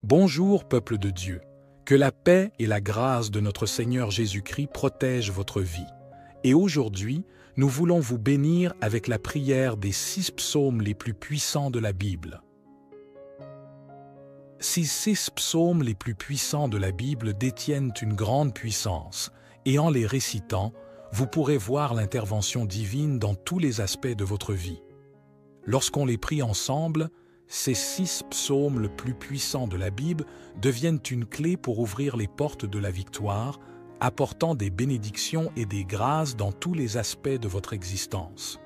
Bonjour, peuple de Dieu. Que la paix et la grâce de notre Seigneur Jésus-Christ protègent votre vie. Et aujourd'hui, nous voulons vous bénir avec la prière des 6 psaumes les plus puissants de la Bible. Ces 6 psaumes les plus puissants de la Bible détiennent une grande puissance, et en les récitant, vous pourrez voir l'intervention divine dans tous les aspects de votre vie. Lorsqu'on les prie ensemble, ces 6 psaumes les plus puissants de la Bible deviennent une clé pour ouvrir les portes de la victoire, apportant des bénédictions et des grâces dans tous les aspects de votre existence.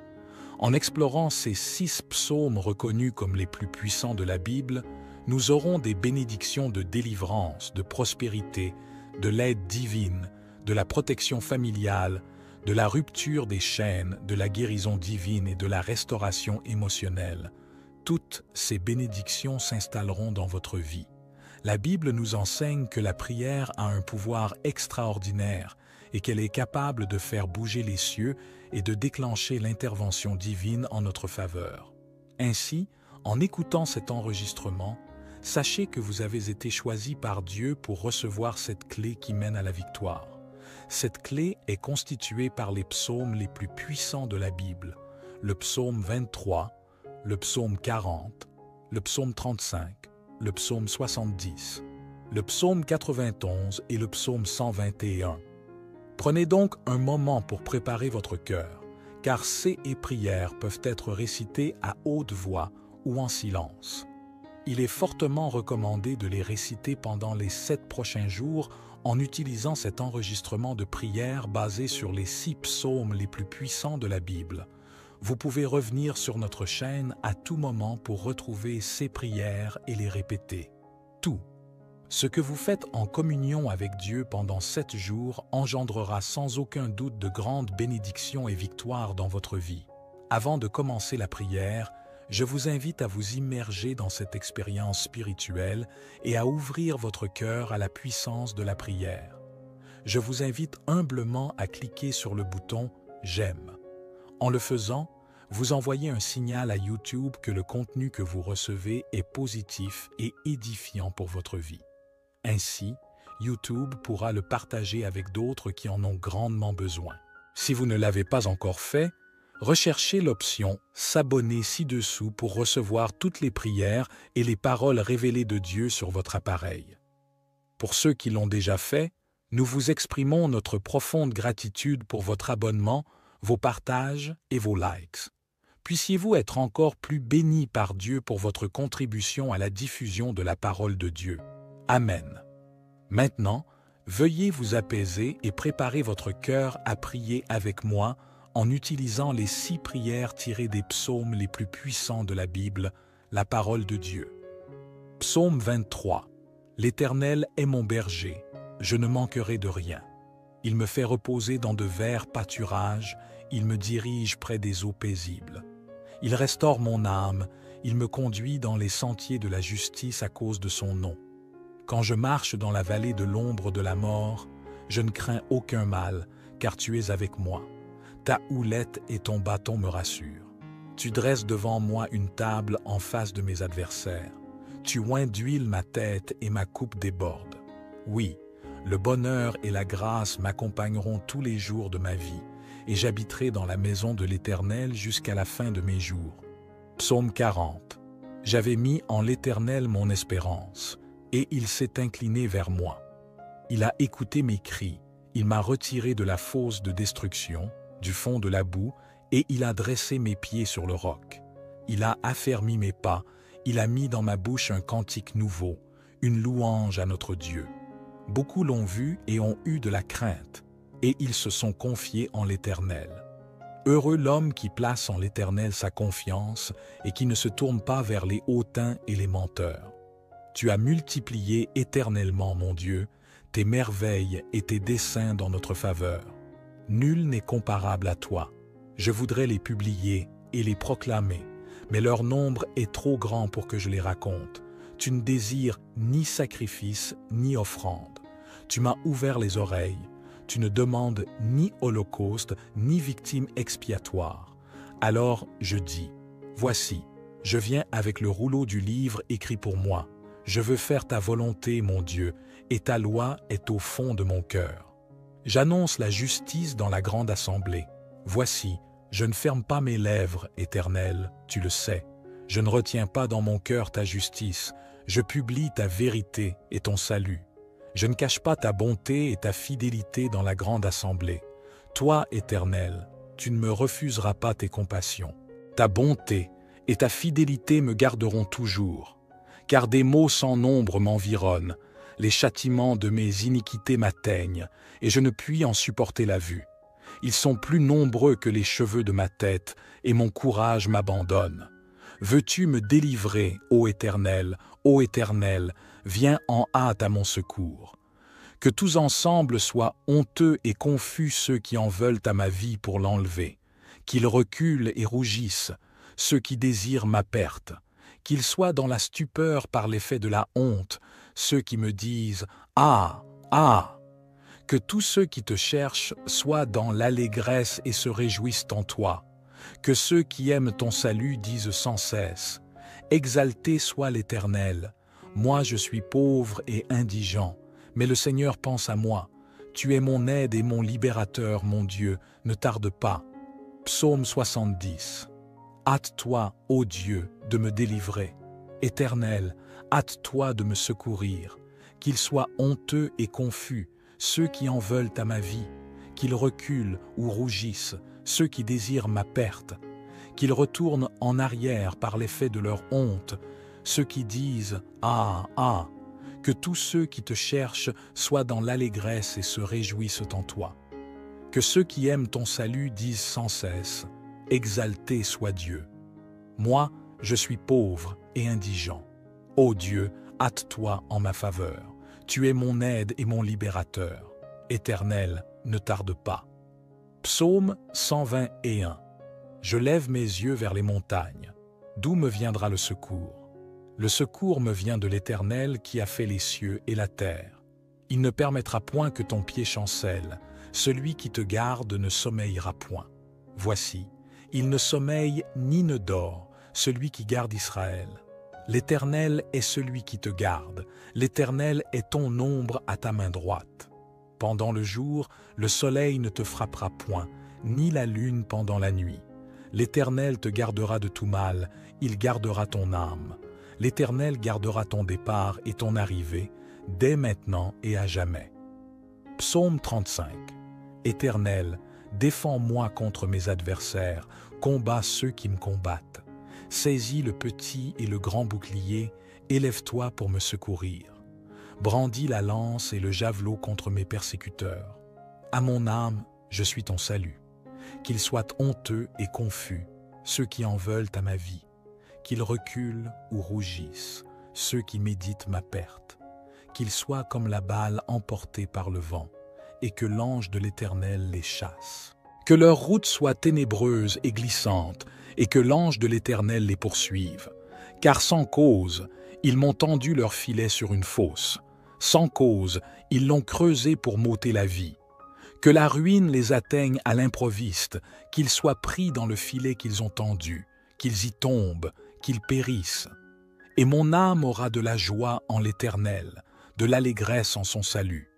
En explorant ces 6 psaumes reconnus comme les plus puissants de la Bible, nous aurons des bénédictions de délivrance, de prospérité, de l'aide divine, de la protection familiale, de la rupture des chaînes, de la guérison divine et de la restauration émotionnelle. Toutes ces bénédictions s'installeront dans votre vie. La Bible nous enseigne que la prière a un pouvoir extraordinaire et qu'elle est capable de faire bouger les cieux et de déclencher l'intervention divine en notre faveur. Ainsi, en écoutant cet enregistrement, sachez que vous avez été choisi par Dieu pour recevoir cette clé qui mène à la victoire. Cette clé est constituée par les psaumes les plus puissants de la Bible, le psaume 23, le psaume 40, le psaume 35, le psaume 70, le psaume 91 et le psaume 121. Prenez donc un moment pour préparer votre cœur, car ces prières peuvent être récitées à haute voix ou en silence. Il est fortement recommandé de les réciter pendant les 7 prochains jours en utilisant cet enregistrement de prière basé sur les 6 psaumes les plus puissants de la Bible. Vous pouvez revenir sur notre chaîne à tout moment pour retrouver ces prières et les répéter. Tout ce que vous faites en communion avec Dieu pendant 7 jours engendrera sans aucun doute de grandes bénédictions et victoires dans votre vie. Avant de commencer la prière, je vous invite à vous immerger dans cette expérience spirituelle et à ouvrir votre cœur à la puissance de la prière. Je vous invite humblement à cliquer sur le bouton « J'aime ». En le faisant, vous envoyez un signal à YouTube que le contenu que vous recevez est positif et édifiant pour votre vie. Ainsi, YouTube pourra le partager avec d'autres qui en ont grandement besoin. Si vous ne l'avez pas encore fait, recherchez l'option « S'abonner » ci-dessous pour recevoir toutes les prières et les paroles révélées de Dieu sur votre appareil. Pour ceux qui l'ont déjà fait, nous vous exprimons notre profonde gratitude pour votre abonnement, vos partages et vos likes. Puissiez-vous être encore plus bénis par Dieu pour votre contribution à la diffusion de la parole de Dieu. Amen. Maintenant, veuillez vous apaiser et préparer votre cœur à prier avec moi en utilisant les 6 prières tirées des psaumes les plus puissants de la Bible, la parole de Dieu. Psaume 23. L'Éternel est mon berger, je ne manquerai de rien. Il me fait reposer dans de verts pâturages, il me dirige près des eaux paisibles. Il restaure mon âme, il me conduit dans les sentiers de la justice à cause de son nom. Quand je marche dans la vallée de l'ombre de la mort, je ne crains aucun mal, car tu es avec moi. Ta houlette et ton bâton me rassurent. Tu dresses devant moi une table en face de mes adversaires. Tu oins d'huile ma tête et ma coupe déborde. Oui, le bonheur et la grâce m'accompagneront tous les jours de ma vie, et j'habiterai dans la maison de l'Éternel jusqu'à la fin de mes jours. Psaume 40. J'avais mis en l'Éternel mon espérance, et il s'est incliné vers moi. Il a écouté mes cris, il m'a retiré de la fosse de destruction, du fond de la boue, et il a dressé mes pieds sur le roc. Il a affermi mes pas, il a mis dans ma bouche un cantique nouveau, une louange à notre Dieu. Beaucoup l'ont vu et ont eu de la crainte, et ils se sont confiés en l'Éternel. Heureux l'homme qui place en l'Éternel sa confiance et qui ne se tourne pas vers les hautains et les menteurs. Tu as multiplié éternellement, mon Dieu, tes merveilles et tes desseins dans notre faveur. Nul n'est comparable à toi. Je voudrais les publier et les proclamer, mais leur nombre est trop grand pour que je les raconte. Tu ne désires ni sacrifice ni offrande. Tu m'as ouvert les oreilles. Tu ne demandes ni holocauste ni victime expiatoire. Alors je dis, voici, je viens avec le rouleau du livre écrit pour moi. Je veux faire ta volonté, mon Dieu, et ta loi est au fond de mon cœur. J'annonce la justice dans la grande assemblée. Voici, je ne ferme pas mes lèvres, Éternel, tu le sais. Je ne retiens pas dans mon cœur ta justice. Je publie ta vérité et ton salut. Je ne cache pas ta bonté et ta fidélité dans la grande assemblée. Toi, Éternel, tu ne me refuseras pas tes compassions. Ta bonté et ta fidélité me garderont toujours. Car des maux sans nombre m'environnent, les châtiments de mes iniquités m'atteignent, et je ne puis en supporter la vue. Ils sont plus nombreux que les cheveux de ma tête, et mon courage m'abandonne. Veux-tu me délivrer, ô Éternel, viens en hâte à mon secours. Que tous ensemble soient honteux et confus ceux qui en veulent à ma vie pour l'enlever, qu'ils reculent et rougissent, ceux qui désirent ma perte, qu'ils soient dans la stupeur par l'effet de la honte, ceux qui me disent « Ah, ah !» Que tous ceux qui te cherchent soient dans l'allégresse et se réjouissent en toi, que ceux qui aiment ton salut disent sans cesse « Exalté soit l'Éternel, moi je suis pauvre et indigent, mais le Seigneur pense à moi. Tu es mon aide et mon libérateur, mon Dieu, ne tarde pas. » Psaume 70. Hâte-toi, ô Dieu, de me délivrer. Éternel, hâte-toi de me secourir. Qu'ils soient honteux et confus, ceux qui en veulent à ma vie, qu'ils reculent ou rougissent, ceux qui désirent ma perte, qu'ils retournent en arrière par l'effet de leur honte, ceux qui disent « Ah, ah !» Que tous ceux qui te cherchent soient dans l'allégresse et se réjouissent en toi. Que ceux qui aiment ton salut disent sans cesse « Exalté soit Dieu !» Moi, je suis pauvre et indigent. Ô Dieu, hâte-toi en ma faveur. Tu es mon aide et mon libérateur. Éternel, ne tarde pas. Psaume 121. Je lève mes yeux vers les montagnes. D'où me viendra le secours? Le secours me vient de l'Éternel qui a fait les cieux et la terre. Il ne permettra point que ton pied chancelle. Celui qui te garde ne sommeillera point. Voici, il ne sommeille ni ne dort, celui qui garde Israël. L'Éternel est celui qui te garde. L'Éternel est ton ombre à ta main droite. Pendant le jour, le soleil ne te frappera point, ni la lune pendant la nuit. L'Éternel te gardera de tout mal, il gardera ton âme. L'Éternel gardera ton départ et ton arrivée, dès maintenant et à jamais. Psaume 35. Éternel, défends-moi contre mes adversaires, combats ceux qui me combattent. Saisis le petit et le grand bouclier, élève-toi pour me secourir. Brandis la lance et le javelot contre mes persécuteurs. À mon âme, je suis ton salut. Qu'ils soient honteux et confus, ceux qui en veulent à ma vie. Qu'ils reculent ou rougissent, ceux qui méditent ma perte. Qu'ils soient comme la balle emportée par le vent, et que l'ange de l'Éternel les chasse. Que leur route soit ténébreuse et glissante, et que l'ange de l'Éternel les poursuive. Car sans cause, ils m'ont tendu leur filet sur une fosse. Sans cause, ils l'ont creusé pour m'ôter la vie. Que la ruine les atteigne à l'improviste, qu'ils soient pris dans le filet qu'ils ont tendu, qu'ils y tombent, qu'ils périssent. Et mon âme aura de la joie en l'Éternel, de l'allégresse en son salut.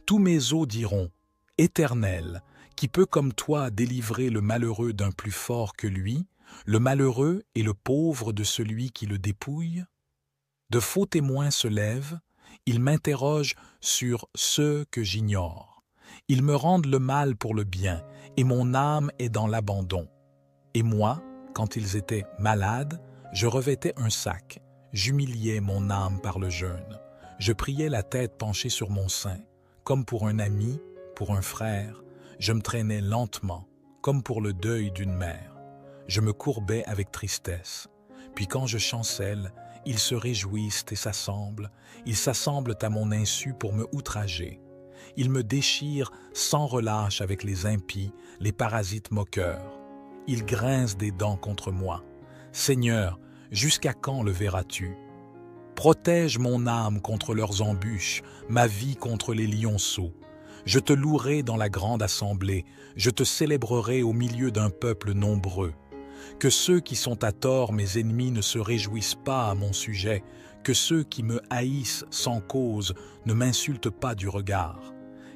Tous mes os diront, « Éternel, qui peut comme toi délivrer le malheureux d'un plus fort que lui, le malheureux et le pauvre de celui qui le dépouille ?» De faux témoins se lèvent, ils m'interrogent sur ceux que j'ignore. Ils me rendent le mal pour le bien, et mon âme est dans l'abandon. Et moi, quand ils étaient malades, je revêtais un sac, j'humiliais mon âme par le jeûne. Je priais la tête penchée sur mon sein, comme pour un ami, pour un frère. Je me traînais lentement, comme pour le deuil d'une mère. Je me courbais avec tristesse. Puis quand je chancelle, ils se réjouissent et s'assemblent. Ils s'assemblent à mon insu pour me outrager. Ils me déchirent sans relâche avec les impies, les parasites moqueurs. Ils grincent des dents contre moi. Seigneur, jusqu'à quand le verras-tu? Protège mon âme contre leurs embûches, ma vie contre les lionceaux. Je te louerai dans la grande assemblée, je te célébrerai au milieu d'un peuple nombreux. Que ceux qui sont à tort mes ennemis ne se réjouissent pas à mon sujet, Que ceux qui me haïssent sans cause ne m'insultent pas du regard,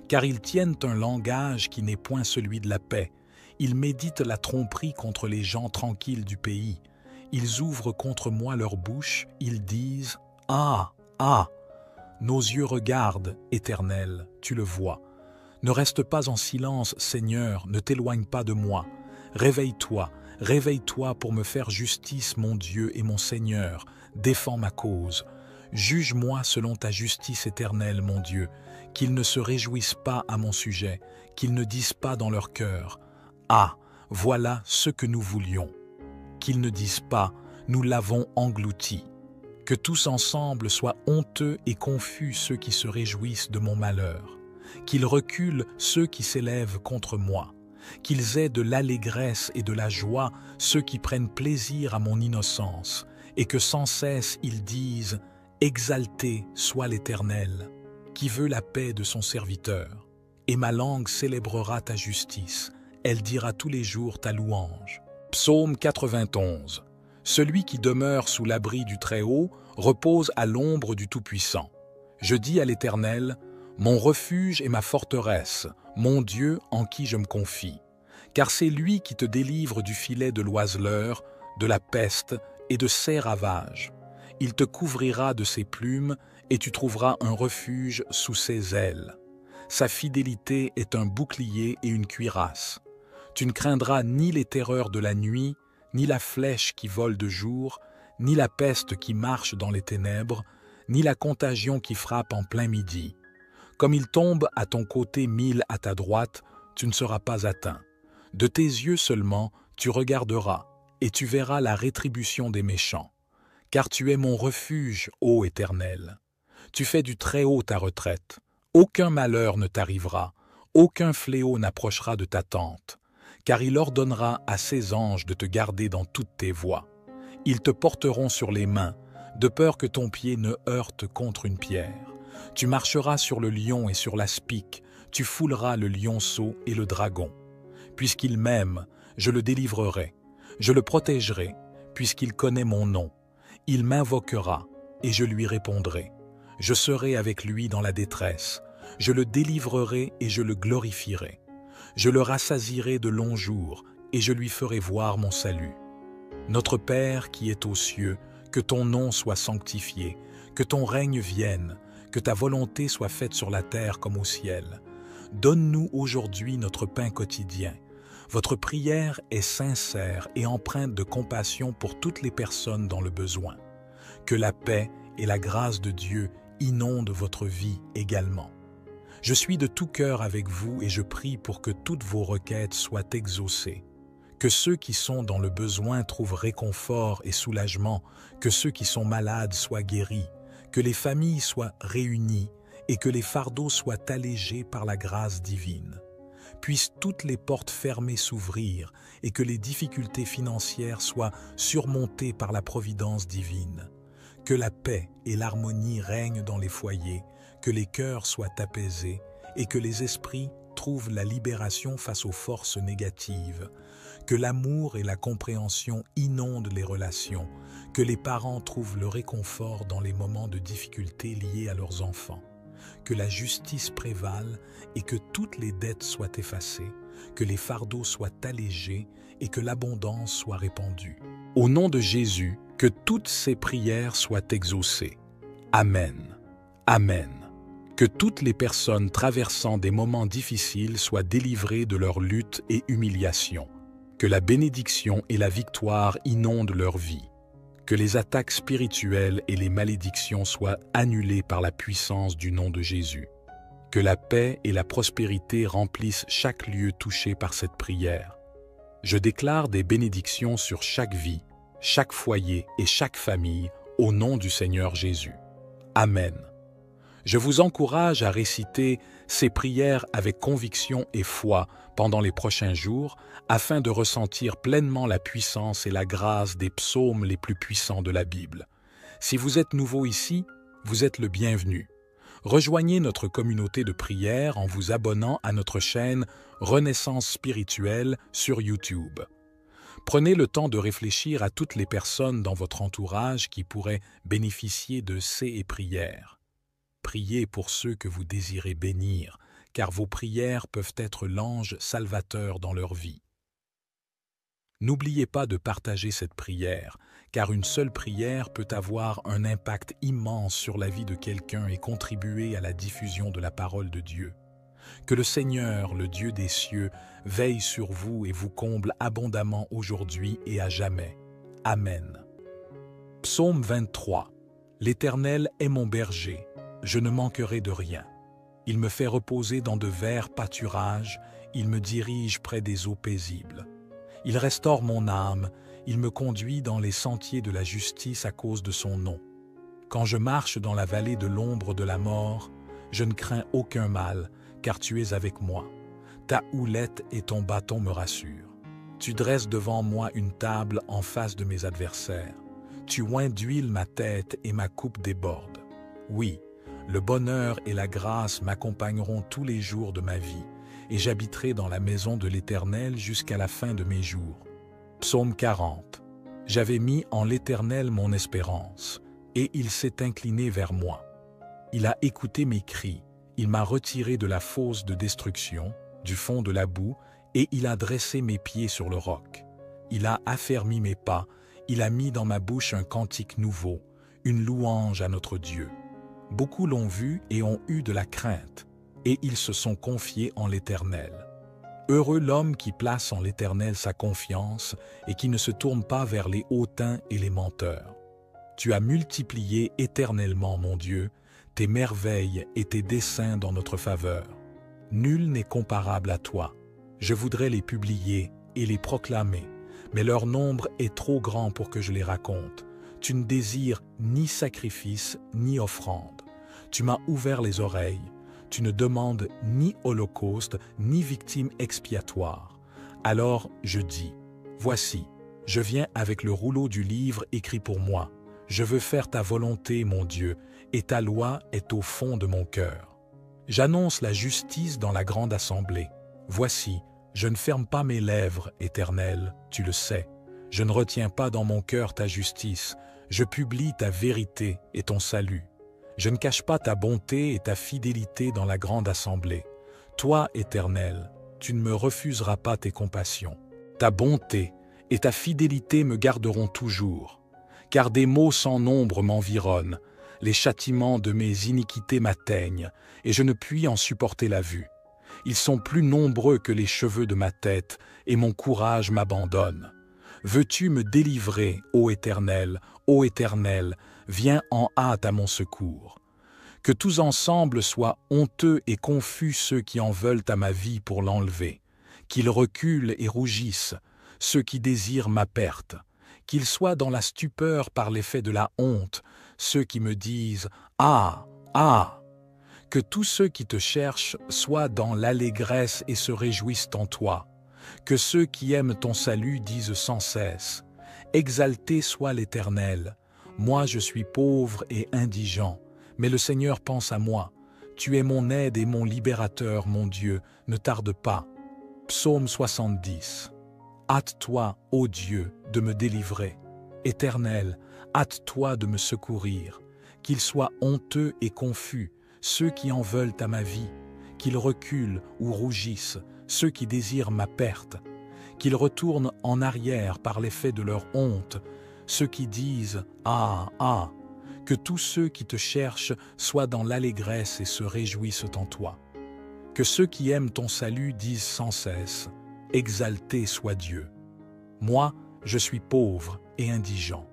car ils tiennent un langage qui n'est point celui de la paix. Ils méditent la tromperie contre les gens tranquilles du pays. Ils ouvrent contre moi leur bouche, ils disent « Ah, ah !» Nos yeux regardent, Éternel, tu le vois. Ne reste pas en silence, Seigneur, ne t'éloigne pas de moi. Réveille-toi, réveille-toi pour me faire justice, mon Dieu et mon Seigneur. Défends ma cause. Juge-moi selon ta justice éternelle, mon Dieu. Qu'ils ne se réjouissent pas à mon sujet, qu'ils ne disent pas dans leur cœur « Ah, voilà ce que nous voulions ». Qu'ils ne disent pas « Nous l'avons englouti ». Que tous ensemble soient honteux et confus ceux qui se réjouissent de mon malheur. Qu'ils reculent ceux qui s'élèvent contre moi. Qu'ils aient de l'allégresse et de la joie ceux qui prennent plaisir à mon innocence, et que sans cesse ils disent « Exalté soit l'Éternel, qui veut la paix de son serviteur. » Et ma langue célébrera ta justice, elle dira tous les jours ta louange. Psaume 91. Celui qui demeure sous l'abri du Très-Haut repose à l'ombre du Tout-Puissant. Je dis à l'Éternel, mon refuge et ma forteresse, mon Dieu en qui je me confie. Car c'est lui qui te délivre du filet de l'oiseleur, de la peste et de ses ravages. Il te couvrira de ses plumes et tu trouveras un refuge sous ses ailes. Sa fidélité est un bouclier et une cuirasse. Tu ne craindras ni les terreurs de la nuit, ni la flèche qui vole de jour, ni la peste qui marche dans les ténèbres, ni la contagion qui frappe en plein midi. Comme il tombe à ton côté 1000 à ta droite, tu ne seras pas atteint. De tes yeux seulement, tu regarderas, et tu verras la rétribution des méchants. Car tu es mon refuge, ô Éternel. Tu fais du Très-Haut ta retraite. Aucun malheur ne t'arrivera, aucun fléau n'approchera de ta tente. Car il ordonnera à ses anges de te garder dans toutes tes voies. Ils te porteront sur les mains, de peur que ton pied ne heurte contre une pierre. Tu marcheras sur le lion et sur l'aspic, tu fouleras le lionceau et le dragon. Puisqu'il m'aime, je le délivrerai, je le protégerai, puisqu'il connaît mon nom. Il m'invoquera, et je lui répondrai. Je serai avec lui dans la détresse, je le délivrerai et je le glorifierai. Je le rassasierai de longs jours, et je lui ferai voir mon salut. Notre Père qui es aux cieux, que ton nom soit sanctifié, que ton règne vienne, que ta volonté soit faite sur la terre comme au ciel. Donne-nous aujourd'hui notre pain quotidien. Votre prière est sincère et empreinte de compassion pour toutes les personnes dans le besoin. Que la paix et la grâce de Dieu inondent votre vie également. Je suis de tout cœur avec vous et je prie pour que toutes vos requêtes soient exaucées. Que ceux qui sont dans le besoin trouvent réconfort et soulagement, que ceux qui sont malades soient guéris, que les familles soient réunies et que les fardeaux soient allégés par la grâce divine. Puissent toutes les portes fermées s'ouvrir et que les difficultés financières soient surmontées par la providence divine. Que la paix et l'harmonie règnent dans les foyers, que les cœurs soient apaisés et que les esprits trouvent la libération face aux forces négatives. Que l'amour et la compréhension inondent les relations, que les parents trouvent le réconfort dans les moments de difficulté liés à leurs enfants. Que la justice prévale et que toutes les dettes soient effacées, que les fardeaux soient allégés et que l'abondance soit répandue. Au nom de Jésus, que toutes ces prières soient exaucées. Amen. Amen. Que toutes les personnes traversant des moments difficiles soient délivrées de leur lutte et humiliation. Que la bénédiction et la victoire inondent leur vie. Que les attaques spirituelles et les malédictions soient annulées par la puissance du nom de Jésus. Que la paix et la prospérité remplissent chaque lieu touché par cette prière. Je déclare des bénédictions sur chaque vie, chaque foyer et chaque famille au nom du Seigneur Jésus. Amen. Je vous encourage à réciter ces prières avec conviction et foi pendant les prochains jours afin de ressentir pleinement la puissance et la grâce des psaumes les plus puissants de la Bible. Si vous êtes nouveau ici, vous êtes le bienvenu. Rejoignez notre communauté de prière en vous abonnant à notre chaîne Renaissance spirituelle sur YouTube. Prenez le temps de réfléchir à toutes les personnes dans votre entourage qui pourraient bénéficier de ces prières. Priez pour ceux que vous désirez bénir, car vos prières peuvent être l'ange salvateur dans leur vie. N'oubliez pas de partager cette prière, car une seule prière peut avoir un impact immense sur la vie de quelqu'un et contribuer à la diffusion de la parole de Dieu. Que le Seigneur, le Dieu des cieux, veille sur vous et vous comble abondamment aujourd'hui et à jamais. Amen. Psaume 23. L'Éternel est mon berger, je ne manquerai de rien. Il me fait reposer dans de verts pâturages, il me dirige près des eaux paisibles. Il restaure mon âme, il me conduit dans les sentiers de la justice à cause de son nom. Quand je marche dans la vallée de l'ombre de la mort, je ne crains aucun mal, car tu es avec moi. Ta houlette et ton bâton me rassurent. Tu dresses devant moi une table en face de mes adversaires. Tu oins d'huile ma tête et ma coupe déborde. Oui, le bonheur et la grâce m'accompagneront tous les jours de ma vie, et j'habiterai dans la maison de l'Éternel jusqu'à la fin de mes jours. Psaume 40. J'avais mis en l'Éternel mon espérance, et il s'est incliné vers moi. Il a écouté mes cris, il m'a retiré de la fosse de destruction, du fond de la boue, et il a dressé mes pieds sur le roc. Il a affermi mes pas, il a mis dans ma bouche un cantique nouveau, une louange à notre Dieu. Beaucoup l'ont vu et ont eu de la crainte, et ils se sont confiés en l'Éternel. Heureux l'homme qui place en l'Éternel sa confiance et qui ne se tourne pas vers les hautains et les menteurs. Tu as multiplié éternellement, mon Dieu, tes merveilles et tes desseins dans notre faveur. Nul n'est comparable à toi. Je voudrais les publier et les proclamer, mais leur nombre est trop grand pour que je les raconte. Tu ne désires ni sacrifice ni offrande. Tu m'as ouvert les oreilles. Tu ne demandes ni holocauste ni victime expiatoire. Alors je dis, voici, je viens avec le rouleau du livre écrit pour moi. Je veux faire ta volonté, mon Dieu, et ta loi est au fond de mon cœur. J'annonce la justice dans la grande assemblée. Voici, je ne ferme pas mes lèvres, Éternel, tu le sais. Je ne retiens pas dans mon cœur ta justice. Je publie ta vérité et ton salut. Je ne cache pas ta bonté et ta fidélité dans la grande assemblée. Toi, Éternel, tu ne me refuseras pas tes compassions. Ta bonté et ta fidélité me garderont toujours. Car des maux sans nombre m'environnent, les châtiments de mes iniquités m'atteignent, et je ne puis en supporter la vue. Ils sont plus nombreux que les cheveux de ma tête, et mon courage m'abandonne. Veux-tu me délivrer, ô Éternel, viens en hâte à mon secours. Que tous ensemble soient honteux et confus ceux qui en veulent à ma vie pour l'enlever, qu'ils reculent et rougissent, ceux qui désirent ma perte, qu'ils soient dans la stupeur par l'effet de la honte, ceux qui me disent « Ah, ah !» Que tous ceux qui te cherchent soient dans l'allégresse et se réjouissent en toi, que ceux qui aiment ton salut disent sans cesse « Exalté soit l'Éternel ! Moi je suis pauvre et indigent, mais le Seigneur pense à moi. Tu es mon aide et mon libérateur, mon Dieu, ne tarde pas. » Psaume 70. Hâte-toi, ô Dieu, de me délivrer. Éternel, hâte-toi de me secourir. Qu'ils soient honteux et confus, ceux qui en veulent à ma vie, qu'ils reculent ou rougissent, ceux qui désirent ma perte, qu'ils retournent en arrière par l'effet de leur honte, ceux qui disent « Ah, ah !» Que tous ceux qui te cherchent soient dans l'allégresse et se réjouissent en toi. Que ceux qui aiment ton salut disent sans cesse « Exalté soit Dieu !» Moi, je suis pauvre et indigent.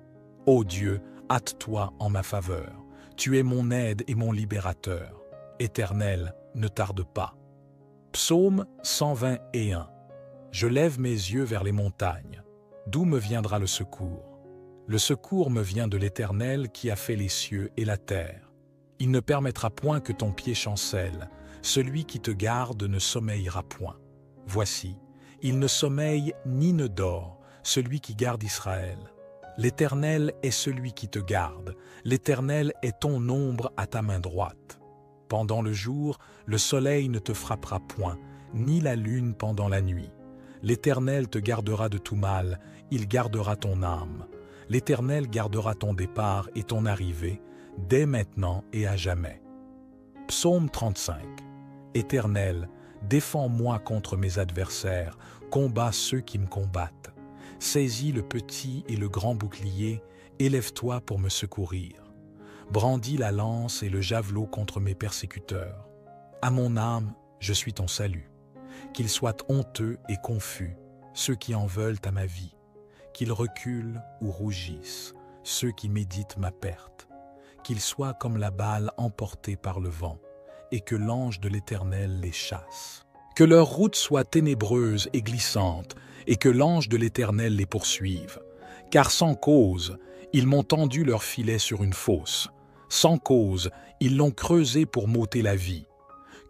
Ô Dieu, hâte-toi en ma faveur. Tu es mon aide et mon libérateur. Éternel, ne tarde pas. Psaume 121. Je lève mes yeux vers les montagnes. D'où me viendra le secours? Le secours me vient de l'Éternel qui a fait les cieux et la terre. Il ne permettra point que ton pied chancelle. Celui qui te garde ne sommeillera point. Voici, il ne sommeille ni ne dort, celui qui garde Israël. L'Éternel est celui qui te garde. L'Éternel est ton ombre à ta main droite. Pendant le jour, le soleil ne te frappera point, ni la lune pendant la nuit. L'Éternel te gardera de tout mal, il gardera ton âme. L'Éternel gardera ton départ et ton arrivée, dès maintenant et à jamais. Psaume 35. Éternel, défends-moi contre mes adversaires, combats ceux qui me combattent. Saisis le petit et le grand bouclier, élève-toi pour me secourir. Brandis la lance et le javelot contre mes persécuteurs. À mon âme, je suis ton salut. Qu'ils soient honteux et confus, ceux qui en veulent à ma vie. Qu'ils reculent ou rougissent, ceux qui méditent ma perte. Qu'ils soient comme la balle emportée par le vent, et que l'ange de l'Éternel les chasse. Que leur route soit ténébreuse et glissante, et que l'ange de l'Éternel les poursuive. Car sans cause, ils m'ont tendu leur filet sur une fosse. Sans cause, ils l'ont creusé pour m'ôter la vie.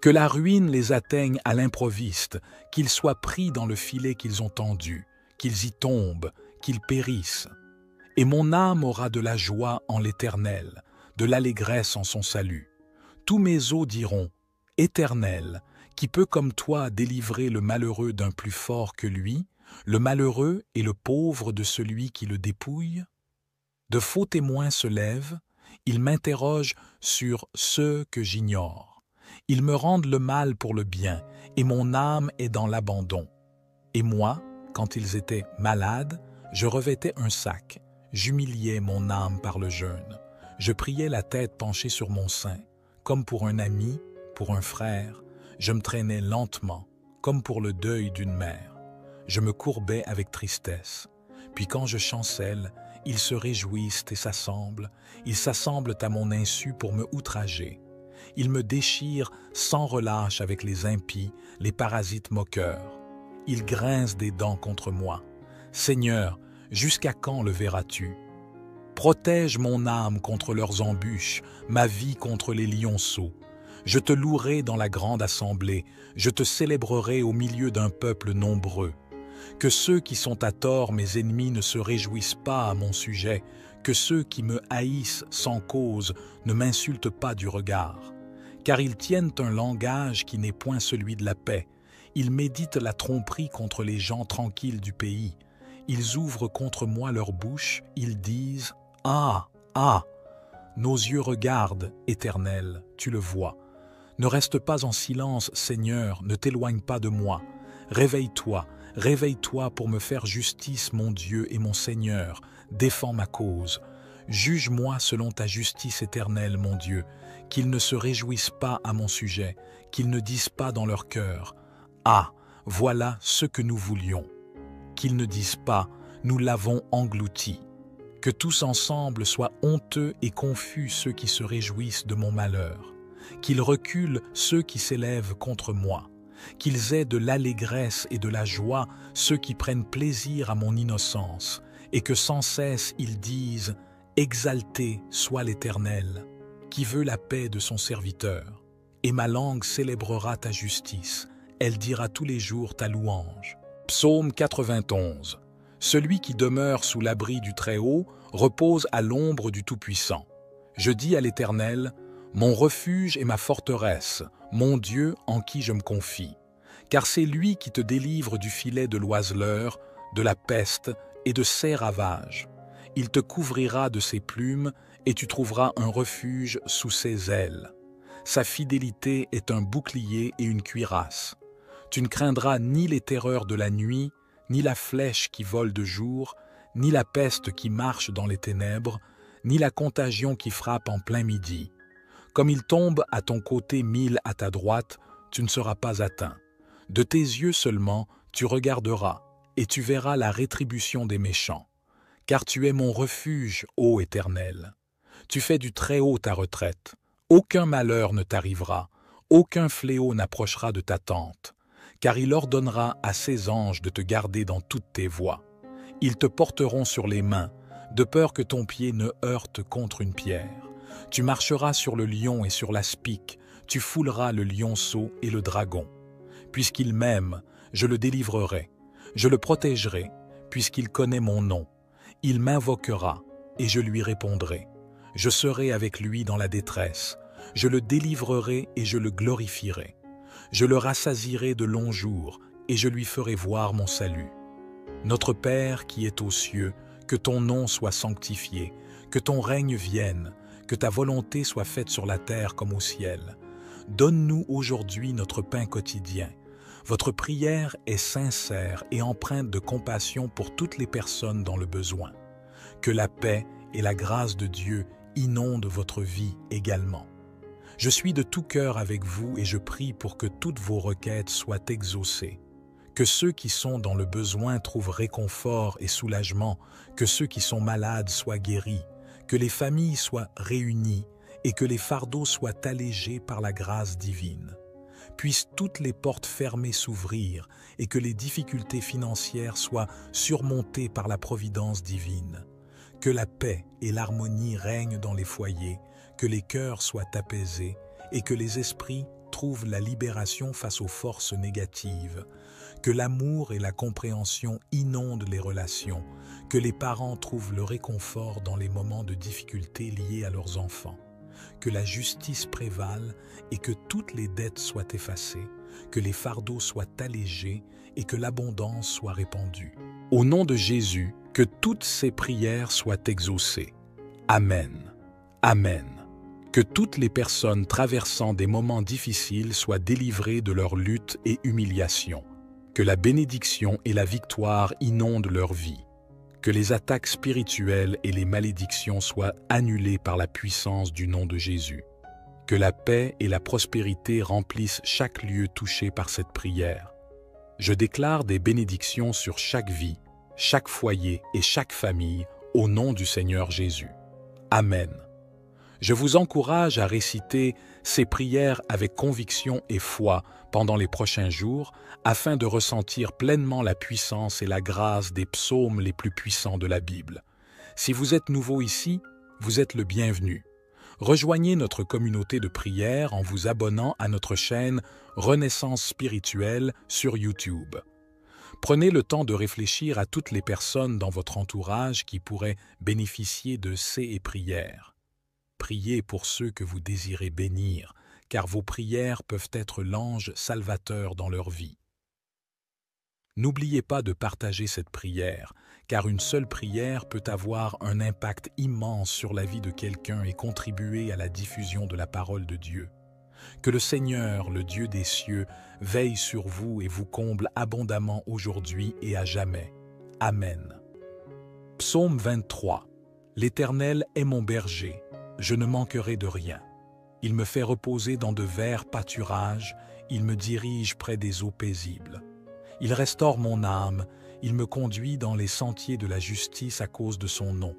Que la ruine les atteigne à l'improviste, qu'ils soient pris dans le filet qu'ils ont tendu, qu'ils y tombent, qu'ils périssent. Et mon âme aura de la joie en l'Éternel, de l'allégresse en son salut. Tous mes os diront, « Éternel, qui peut comme toi délivrer le malheureux d'un plus fort que lui, le malheureux et le pauvre de celui qui le dépouille ?» De faux témoins se lèvent, ils m'interrogent sur ceux que j'ignore. Ils me rendent le mal pour le bien, et mon âme est dans l'abandon. Et moi, quand ils étaient malades, je revêtais un sac, j'humiliais mon âme par le jeûne. Je priais la tête penchée sur mon sein, comme pour un ami, pour un frère. Je me traînais lentement, comme pour le deuil d'une mère. Je me courbais avec tristesse. Puis quand je chancelle, ils se réjouissent et s'assemblent. Ils s'assemblent à mon insu pour me outrager. Ils me déchirent sans relâche avec les impies, les parasites moqueurs. Ils grincent des dents contre moi. Seigneur, jusqu'à quand le verras-tu? Protège mon âme contre leurs embûches, ma vie contre les lionceaux. Je te louerai dans la grande assemblée, je te célébrerai au milieu d'un peuple nombreux. Que ceux qui sont à tort mes ennemis ne se réjouissent pas à mon sujet, que ceux qui me haïssent sans cause ne m'insultent pas du regard. Car ils tiennent un langage qui n'est point celui de la paix. Ils méditent la tromperie contre les gens tranquilles du pays. Ils ouvrent contre moi leur bouche, ils disent « Ah, ah !» Nos yeux regardent, Éternel, tu le vois. Ne reste pas en silence, Seigneur, ne t'éloigne pas de moi. Réveille-toi, réveille-toi pour me faire justice, mon Dieu et mon Seigneur. Défends ma cause. Juge-moi selon ta justice éternelle, mon Dieu. Qu'ils ne se réjouissent pas à mon sujet, qu'ils ne disent pas dans leur cœur « Ah, voilà ce que nous voulions ». Qu'ils ne disent pas « Nous l'avons englouti ». Que tous ensemble soient honteux et confus ceux qui se réjouissent de mon malheur. Qu'ils reculent ceux qui s'élèvent contre moi. Qu'ils aient de l'allégresse et de la joie ceux qui prennent plaisir à mon innocence, et que sans cesse ils disent « Exalté soit l'Éternel » qui veut la paix de son serviteur. Et ma langue célébrera ta justice, elle dira tous les jours ta louange. Psaume 91. Celui qui demeure sous l'abri du Très-Haut repose à l'ombre du Tout-Puissant. Je dis à l'Éternel, mon refuge et ma forteresse, mon Dieu en qui je me confie. Car c'est lui qui te délivre du filet de l'oiseleur, de la peste et de ses ravages. Il te couvrira de ses plumes et tu trouveras un refuge sous ses ailes. Sa fidélité est un bouclier et une cuirasse. Tu ne craindras ni les terreurs de la nuit, ni la flèche qui vole de jour, ni la peste qui marche dans les ténèbres, ni la contagion qui frappe en plein midi. Comme il tombe à ton côté 1000 à ta droite, tu ne seras pas atteint. De tes yeux seulement, tu regarderas, et tu verras la rétribution des méchants. Car tu es mon refuge, ô Éternel. Tu fais du Très-Haut ta retraite. Aucun malheur ne t'arrivera, aucun fléau n'approchera de ta tente, car il ordonnera à ses anges de te garder dans toutes tes voies. Ils te porteront sur les mains, de peur que ton pied ne heurte contre une pierre. Tu marcheras sur le lion et sur l'aspic, tu fouleras le lionceau et le dragon. Puisqu'il m'aime, je le délivrerai, je le protégerai, puisqu'il connaît mon nom. Il m'invoquera, et je lui répondrai. Je serai avec lui dans la détresse, je le délivrerai et je le glorifierai. Je le rassasierai de longs jours, et je lui ferai voir mon salut. Notre Père qui es aux cieux, que ton nom soit sanctifié, que ton règne vienne, que ta volonté soit faite sur la terre comme au ciel. Donne-nous aujourd'hui notre pain quotidien. Votre prière est sincère et empreinte de compassion pour toutes les personnes dans le besoin. Que la paix et la grâce de Dieu inondent votre vie également. Je suis de tout cœur avec vous et je prie pour que toutes vos requêtes soient exaucées. Que ceux qui sont dans le besoin trouvent réconfort et soulagement, que ceux qui sont malades soient guéris, que les familles soient réunies et que les fardeaux soient allégés par la grâce divine. Puissent toutes les portes fermées s'ouvrir et que les difficultés financières soient surmontées par la providence divine. Que la paix et l'harmonie règnent dans les foyers, que les cœurs soient apaisés et que les esprits trouvent la libération face aux forces négatives. Que l'amour et la compréhension inondent les relations, que les parents trouvent le réconfort dans les moments de difficulté liés à leurs enfants. Que la justice prévale et que toutes les dettes soient effacées, que les fardeaux soient allégés et que l'abondance soit répandue. Au nom de Jésus, que toutes ces prières soient exaucées. Amen. Amen. Que toutes les personnes traversant des moments difficiles soient délivrées de leur lutte et humiliation. Que la bénédiction et la victoire inondent leur vie. Que les attaques spirituelles et les malédictions soient annulées par la puissance du nom de Jésus. Que la paix et la prospérité remplissent chaque lieu touché par cette prière. Je déclare des bénédictions sur chaque vie, chaque foyer et chaque famille au nom du Seigneur Jésus. Amen. Je vous encourage à réciter ces prières avec conviction et foi pendant les prochains jours afin de ressentir pleinement la puissance et la grâce des psaumes les plus puissants de la Bible. Si vous êtes nouveau ici, vous êtes le bienvenu. Rejoignez notre communauté de prière en vous abonnant à notre chaîne Renaissance spirituelle sur YouTube. Prenez le temps de réfléchir à toutes les personnes dans votre entourage qui pourraient bénéficier de ces prières. Priez pour ceux que vous désirez bénir, car vos prières peuvent être l'ange salvateur dans leur vie. N'oubliez pas de partager cette prière, car une seule prière peut avoir un impact immense sur la vie de quelqu'un et contribuer à la diffusion de la parole de Dieu. Que le Seigneur, le Dieu des cieux, veille sur vous et vous comble abondamment aujourd'hui et à jamais. Amen. Psaume 23. L'Éternel est mon berger. Je ne manquerai de rien. Il me fait reposer dans de verts pâturages, il me dirige près des eaux paisibles. Il restaure mon âme, il me conduit dans les sentiers de la justice à cause de son nom.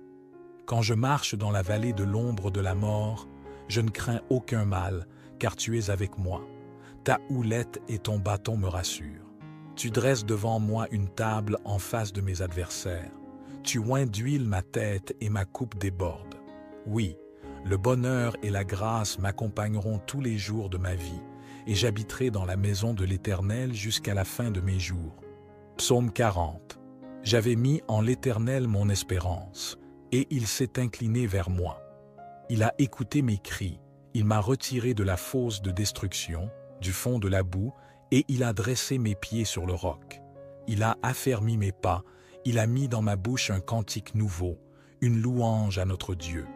Quand je marche dans la vallée de l'ombre de la mort, je ne crains aucun mal, car tu es avec moi. Ta houlette et ton bâton me rassurent. Tu dresses devant moi une table en face de mes adversaires. Tu oins d'huile ma tête et ma coupe déborde. Oui, le bonheur et la grâce m'accompagneront tous les jours de ma vie, et j'habiterai dans la maison de l'Éternel jusqu'à la fin de mes jours. Psaume 40. J'avais mis en l'Éternel mon espérance, et il s'est incliné vers moi. Il a écouté mes cris, il m'a retiré de la fosse de destruction, du fond de la boue, et il a dressé mes pieds sur le roc. Il a affermi mes pas, il a mis dans ma bouche un cantique nouveau, une louange à notre Dieu.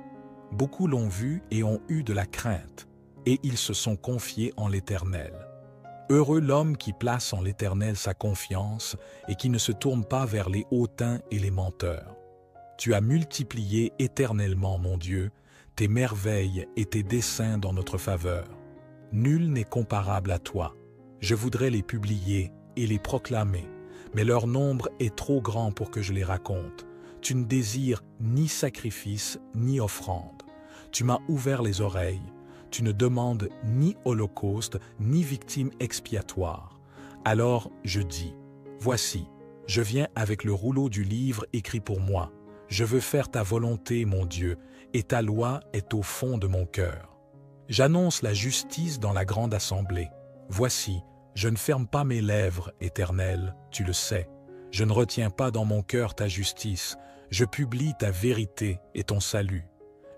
Beaucoup l'ont vu et ont eu de la crainte, et ils se sont confiés en l'Éternel. Heureux l'homme qui place en l'Éternel sa confiance et qui ne se tourne pas vers les hautains et les menteurs. Tu as multiplié éternellement, mon Dieu, tes merveilles et tes desseins dans notre faveur. Nul n'est comparable à toi. Je voudrais les publier et les proclamer, mais leur nombre est trop grand pour que je les raconte. Tu ne désires ni sacrifice ni offrande. Tu m'as ouvert les oreilles. Tu ne demandes ni holocauste ni victime expiatoire. Alors je dis, voici, je viens avec le rouleau du livre écrit pour moi. Je veux faire ta volonté, mon Dieu, et ta loi est au fond de mon cœur. J'annonce la justice dans la grande assemblée. Voici, je ne ferme pas mes lèvres, Éternel, tu le sais. Je ne retiens pas dans mon cœur ta justice. Je publie ta vérité et ton salut.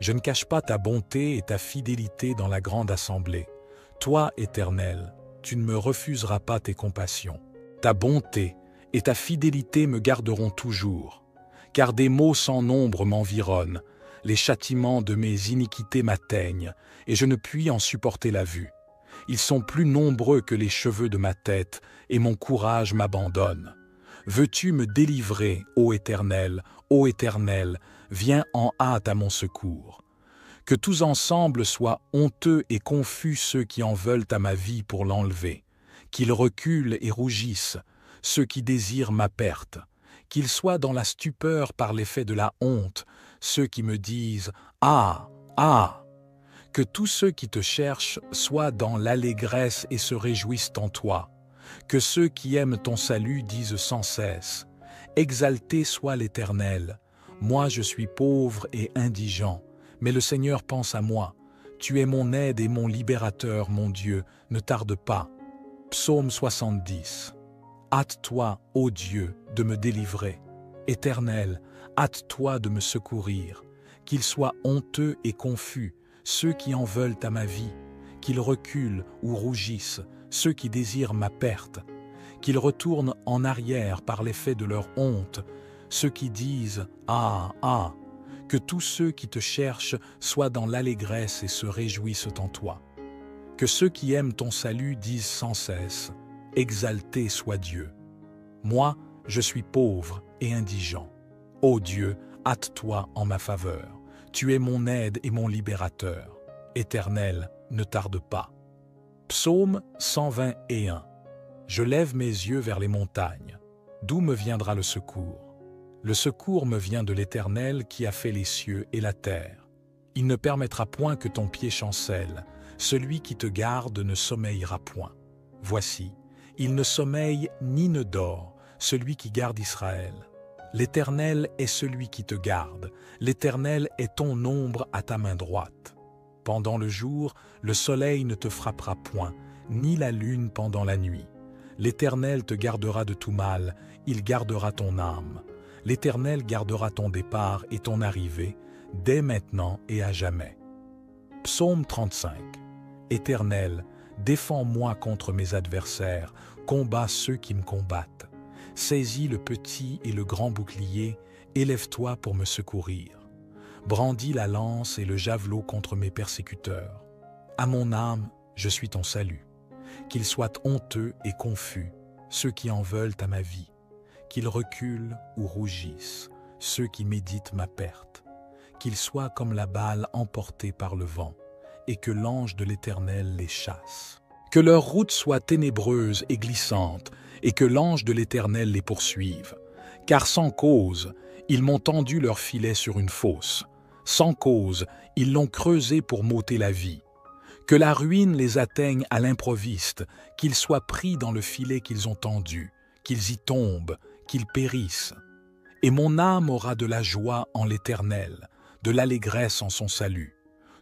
Je ne cache pas ta bonté et ta fidélité dans la grande assemblée. Toi, Éternel, tu ne me refuseras pas tes compassions. Ta bonté et ta fidélité me garderont toujours, car des maux sans nombre m'environnent, les châtiments de mes iniquités m'atteignent, et je ne puis en supporter la vue. Ils sont plus nombreux que les cheveux de ma tête, et mon courage m'abandonne. Veux-tu me délivrer, ô Éternel, viens en hâte à mon secours. Que tous ensemble soient honteux et confus ceux qui en veulent à ma vie pour l'enlever, qu'ils reculent et rougissent, ceux qui désirent ma perte, qu'ils soient dans la stupeur par l'effet de la honte, ceux qui me disent « Ah, ah !» Que tous ceux qui te cherchent soient dans l'allégresse et se réjouissent en toi, que ceux qui aiment ton salut disent sans cesse « Exalté soit l'Éternel, moi je suis pauvre et indigent, mais le Seigneur pense à moi. Tu es mon aide et mon libérateur, mon Dieu, ne tarde pas. » Psaume 70. Hâte-toi, ô Dieu, de me délivrer. Éternel, hâte-toi de me secourir. Qu'ils soient honteux et confus, ceux qui en veulent à ma vie, qu'ils reculent ou rougissent, ceux qui désirent ma perte, qu'ils retournent en arrière par l'effet de leur honte, ceux qui disent « Ah, ah !» Que tous ceux qui te cherchent soient dans l'allégresse et se réjouissent en toi. Que ceux qui aiment ton salut disent sans cesse « Exalté soit Dieu !» Moi, je suis pauvre et indigent. Ô Dieu, hâte-toi en ma faveur. Tu es mon aide et mon libérateur. Éternel, ne tarde pas. Psaume 121. Je lève mes yeux vers les montagnes. D'où me viendra le secours? Le secours me vient de l'Éternel qui a fait les cieux et la terre. Il ne permettra point que ton pied chancelle. Celui qui te garde ne sommeillera point. Voici, il ne sommeille ni ne dort, celui qui garde Israël. L'Éternel est celui qui te garde. L'Éternel est ton ombre à ta main droite. Pendant le jour, le soleil ne te frappera point, ni la lune pendant la nuit. L'Éternel te gardera de tout mal, il gardera ton âme. L'Éternel gardera ton départ et ton arrivée, dès maintenant et à jamais. Psaume 35. Éternel, défends-moi contre mes adversaires, combats ceux qui me combattent. Saisis le petit et le grand bouclier, élève-toi pour me secourir. Brandis la lance et le javelot contre mes persécuteurs. À mon âme, je suis ton salut. Qu'ils soient honteux et confus, ceux qui en veulent à ma vie. Qu'ils reculent ou rougissent, ceux qui méditent ma perte. Qu'ils soient comme la balle emportée par le vent, et que l'ange de l'Éternel les chasse. Que leur route soit ténébreuse et glissante, et que l'ange de l'Éternel les poursuive. Car sans cause, ils m'ont tendu leur filet sur une fosse. Sans cause, ils l'ont creusé pour m'ôter la vie. Que la ruine les atteigne à l'improviste, qu'ils soient pris dans le filet qu'ils ont tendu, qu'ils y tombent, qu'ils périssent. Et mon âme aura de la joie en l'Éternel, de l'allégresse en son salut.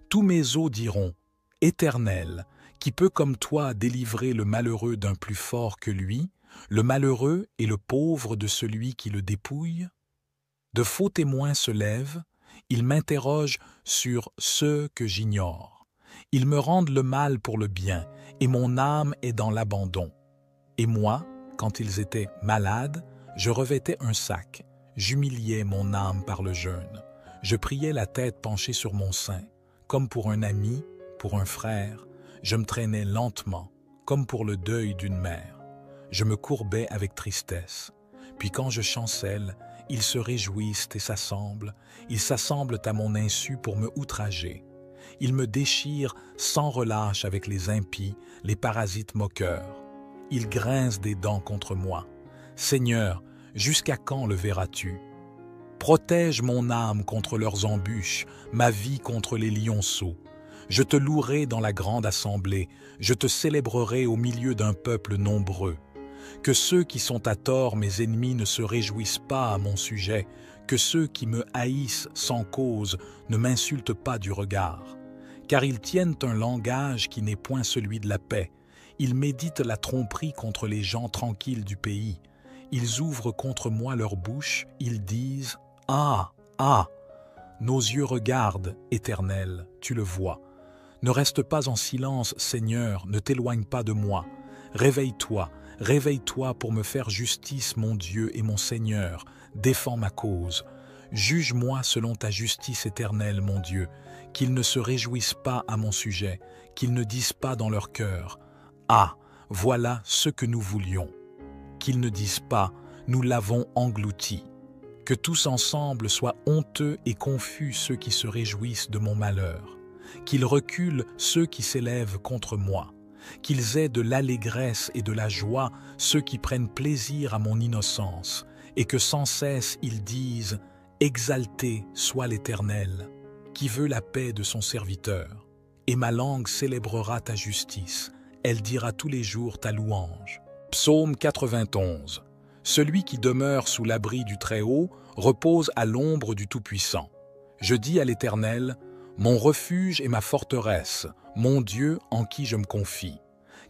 Tous mes os diront, « Éternel, qui peut comme toi délivrer le malheureux d'un plus fort que lui, le malheureux et le pauvre de celui qui le dépouille ?» De faux témoins se lèvent, ils m'interrogent sur ceux que j'ignore. Ils me rendent le mal pour le bien, et mon âme est dans l'abandon. Et moi, quand ils étaient malades, je revêtais un sac, j'humiliais mon âme par le jeûne. Je priais la tête penchée sur mon sein, comme pour un ami, pour un frère. Je me traînais lentement, comme pour le deuil d'une mère. Je me courbais avec tristesse. Puis quand je chancelle, ils se réjouissent et s'assemblent. Ils s'assemblent à mon insu pour me outrager. Ils me déchirent sans relâche avec les impies, les parasites moqueurs. Ils grincent des dents contre moi. Seigneur, jusqu'à quand le verras-tu? Protège mon âme contre leurs embûches, ma vie contre les lionceaux. Je te louerai dans la grande assemblée, je te célébrerai au milieu d'un peuple nombreux. Que ceux qui sont à tort mes ennemis ne se réjouissent pas à mon sujet, que ceux qui me haïssent sans cause ne m'insultent pas du regard. Car ils tiennent un langage qui n'est point celui de la paix. Ils méditent la tromperie contre les gens tranquilles du pays. Ils ouvrent contre moi leur bouche, ils disent « Ah, ah !» Nos yeux regardent, Éternel, tu le vois. Ne reste pas en silence, Seigneur, ne t'éloigne pas de moi. Réveille-toi, Réveille-toi pour me faire justice, mon Dieu et mon Seigneur. Défends ma cause. Juge-moi selon ta justice éternelle, mon Dieu. Qu'ils ne se réjouissent pas à mon sujet, qu'ils ne disent pas dans leur cœur « Ah, voilà ce que nous voulions ». Qu'ils ne disent pas « Nous l'avons englouti ». Que tous ensemble soient honteux et confus ceux qui se réjouissent de mon malheur. Qu'ils reculent ceux qui s'élèvent contre moi. Qu'ils aient de l'allégresse et de la joie ceux qui prennent plaisir à mon innocence, et que sans cesse ils disent « Exalté soit l'Éternel » qui veut la paix de son serviteur. Et ma langue célébrera ta justice, elle dira tous les jours ta louange. Psaume 91. Celui qui demeure sous l'abri du Très-Haut repose à l'ombre du Tout-Puissant. Je dis à l'Éternel, mon refuge et ma forteresse, mon Dieu en qui je me confie.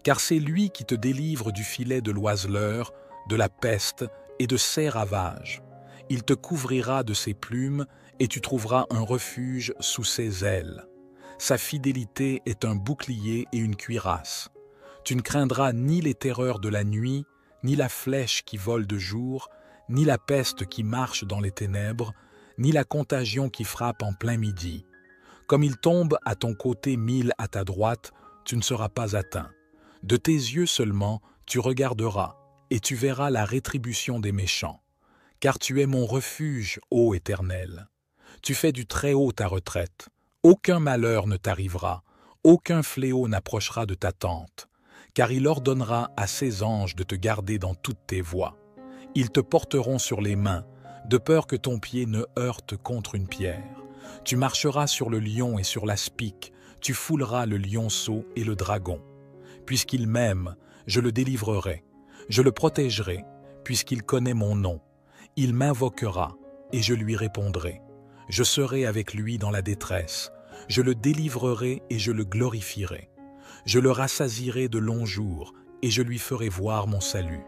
Car c'est lui qui te délivre du filet de l'oiseleur, de la peste et de ses ravages. Il te couvrira de ses plumes et tu trouveras un refuge sous ses ailes. Sa fidélité est un bouclier et une cuirasse. Tu ne craindras ni les terreurs de la nuit, ni la flèche qui vole de jour, ni la peste qui marche dans les ténèbres, ni la contagion qui frappe en plein midi. Comme il tombe à ton côté 1000 à ta droite, tu ne seras pas atteint. De tes yeux seulement, tu regarderas, et tu verras la rétribution des méchants. Car tu es mon refuge, ô Éternel. Tu fais du Très-Haut ta retraite. Aucun malheur ne t'arrivera, aucun fléau n'approchera de ta tente. Car il ordonnera à ses anges de te garder dans toutes tes voies. Ils te porteront sur les mains, de peur que ton pied ne heurte contre une pierre. Tu marcheras sur le lion et sur l'aspic, tu fouleras le lionceau et le dragon. Puisqu'il m'aime, je le délivrerai, je le protégerai, puisqu'il connaît mon nom. Il m'invoquera, et je lui répondrai. Je serai avec lui dans la détresse, je le délivrerai et je le glorifierai. Je le rassasierai de longs jours, et je lui ferai voir mon salut.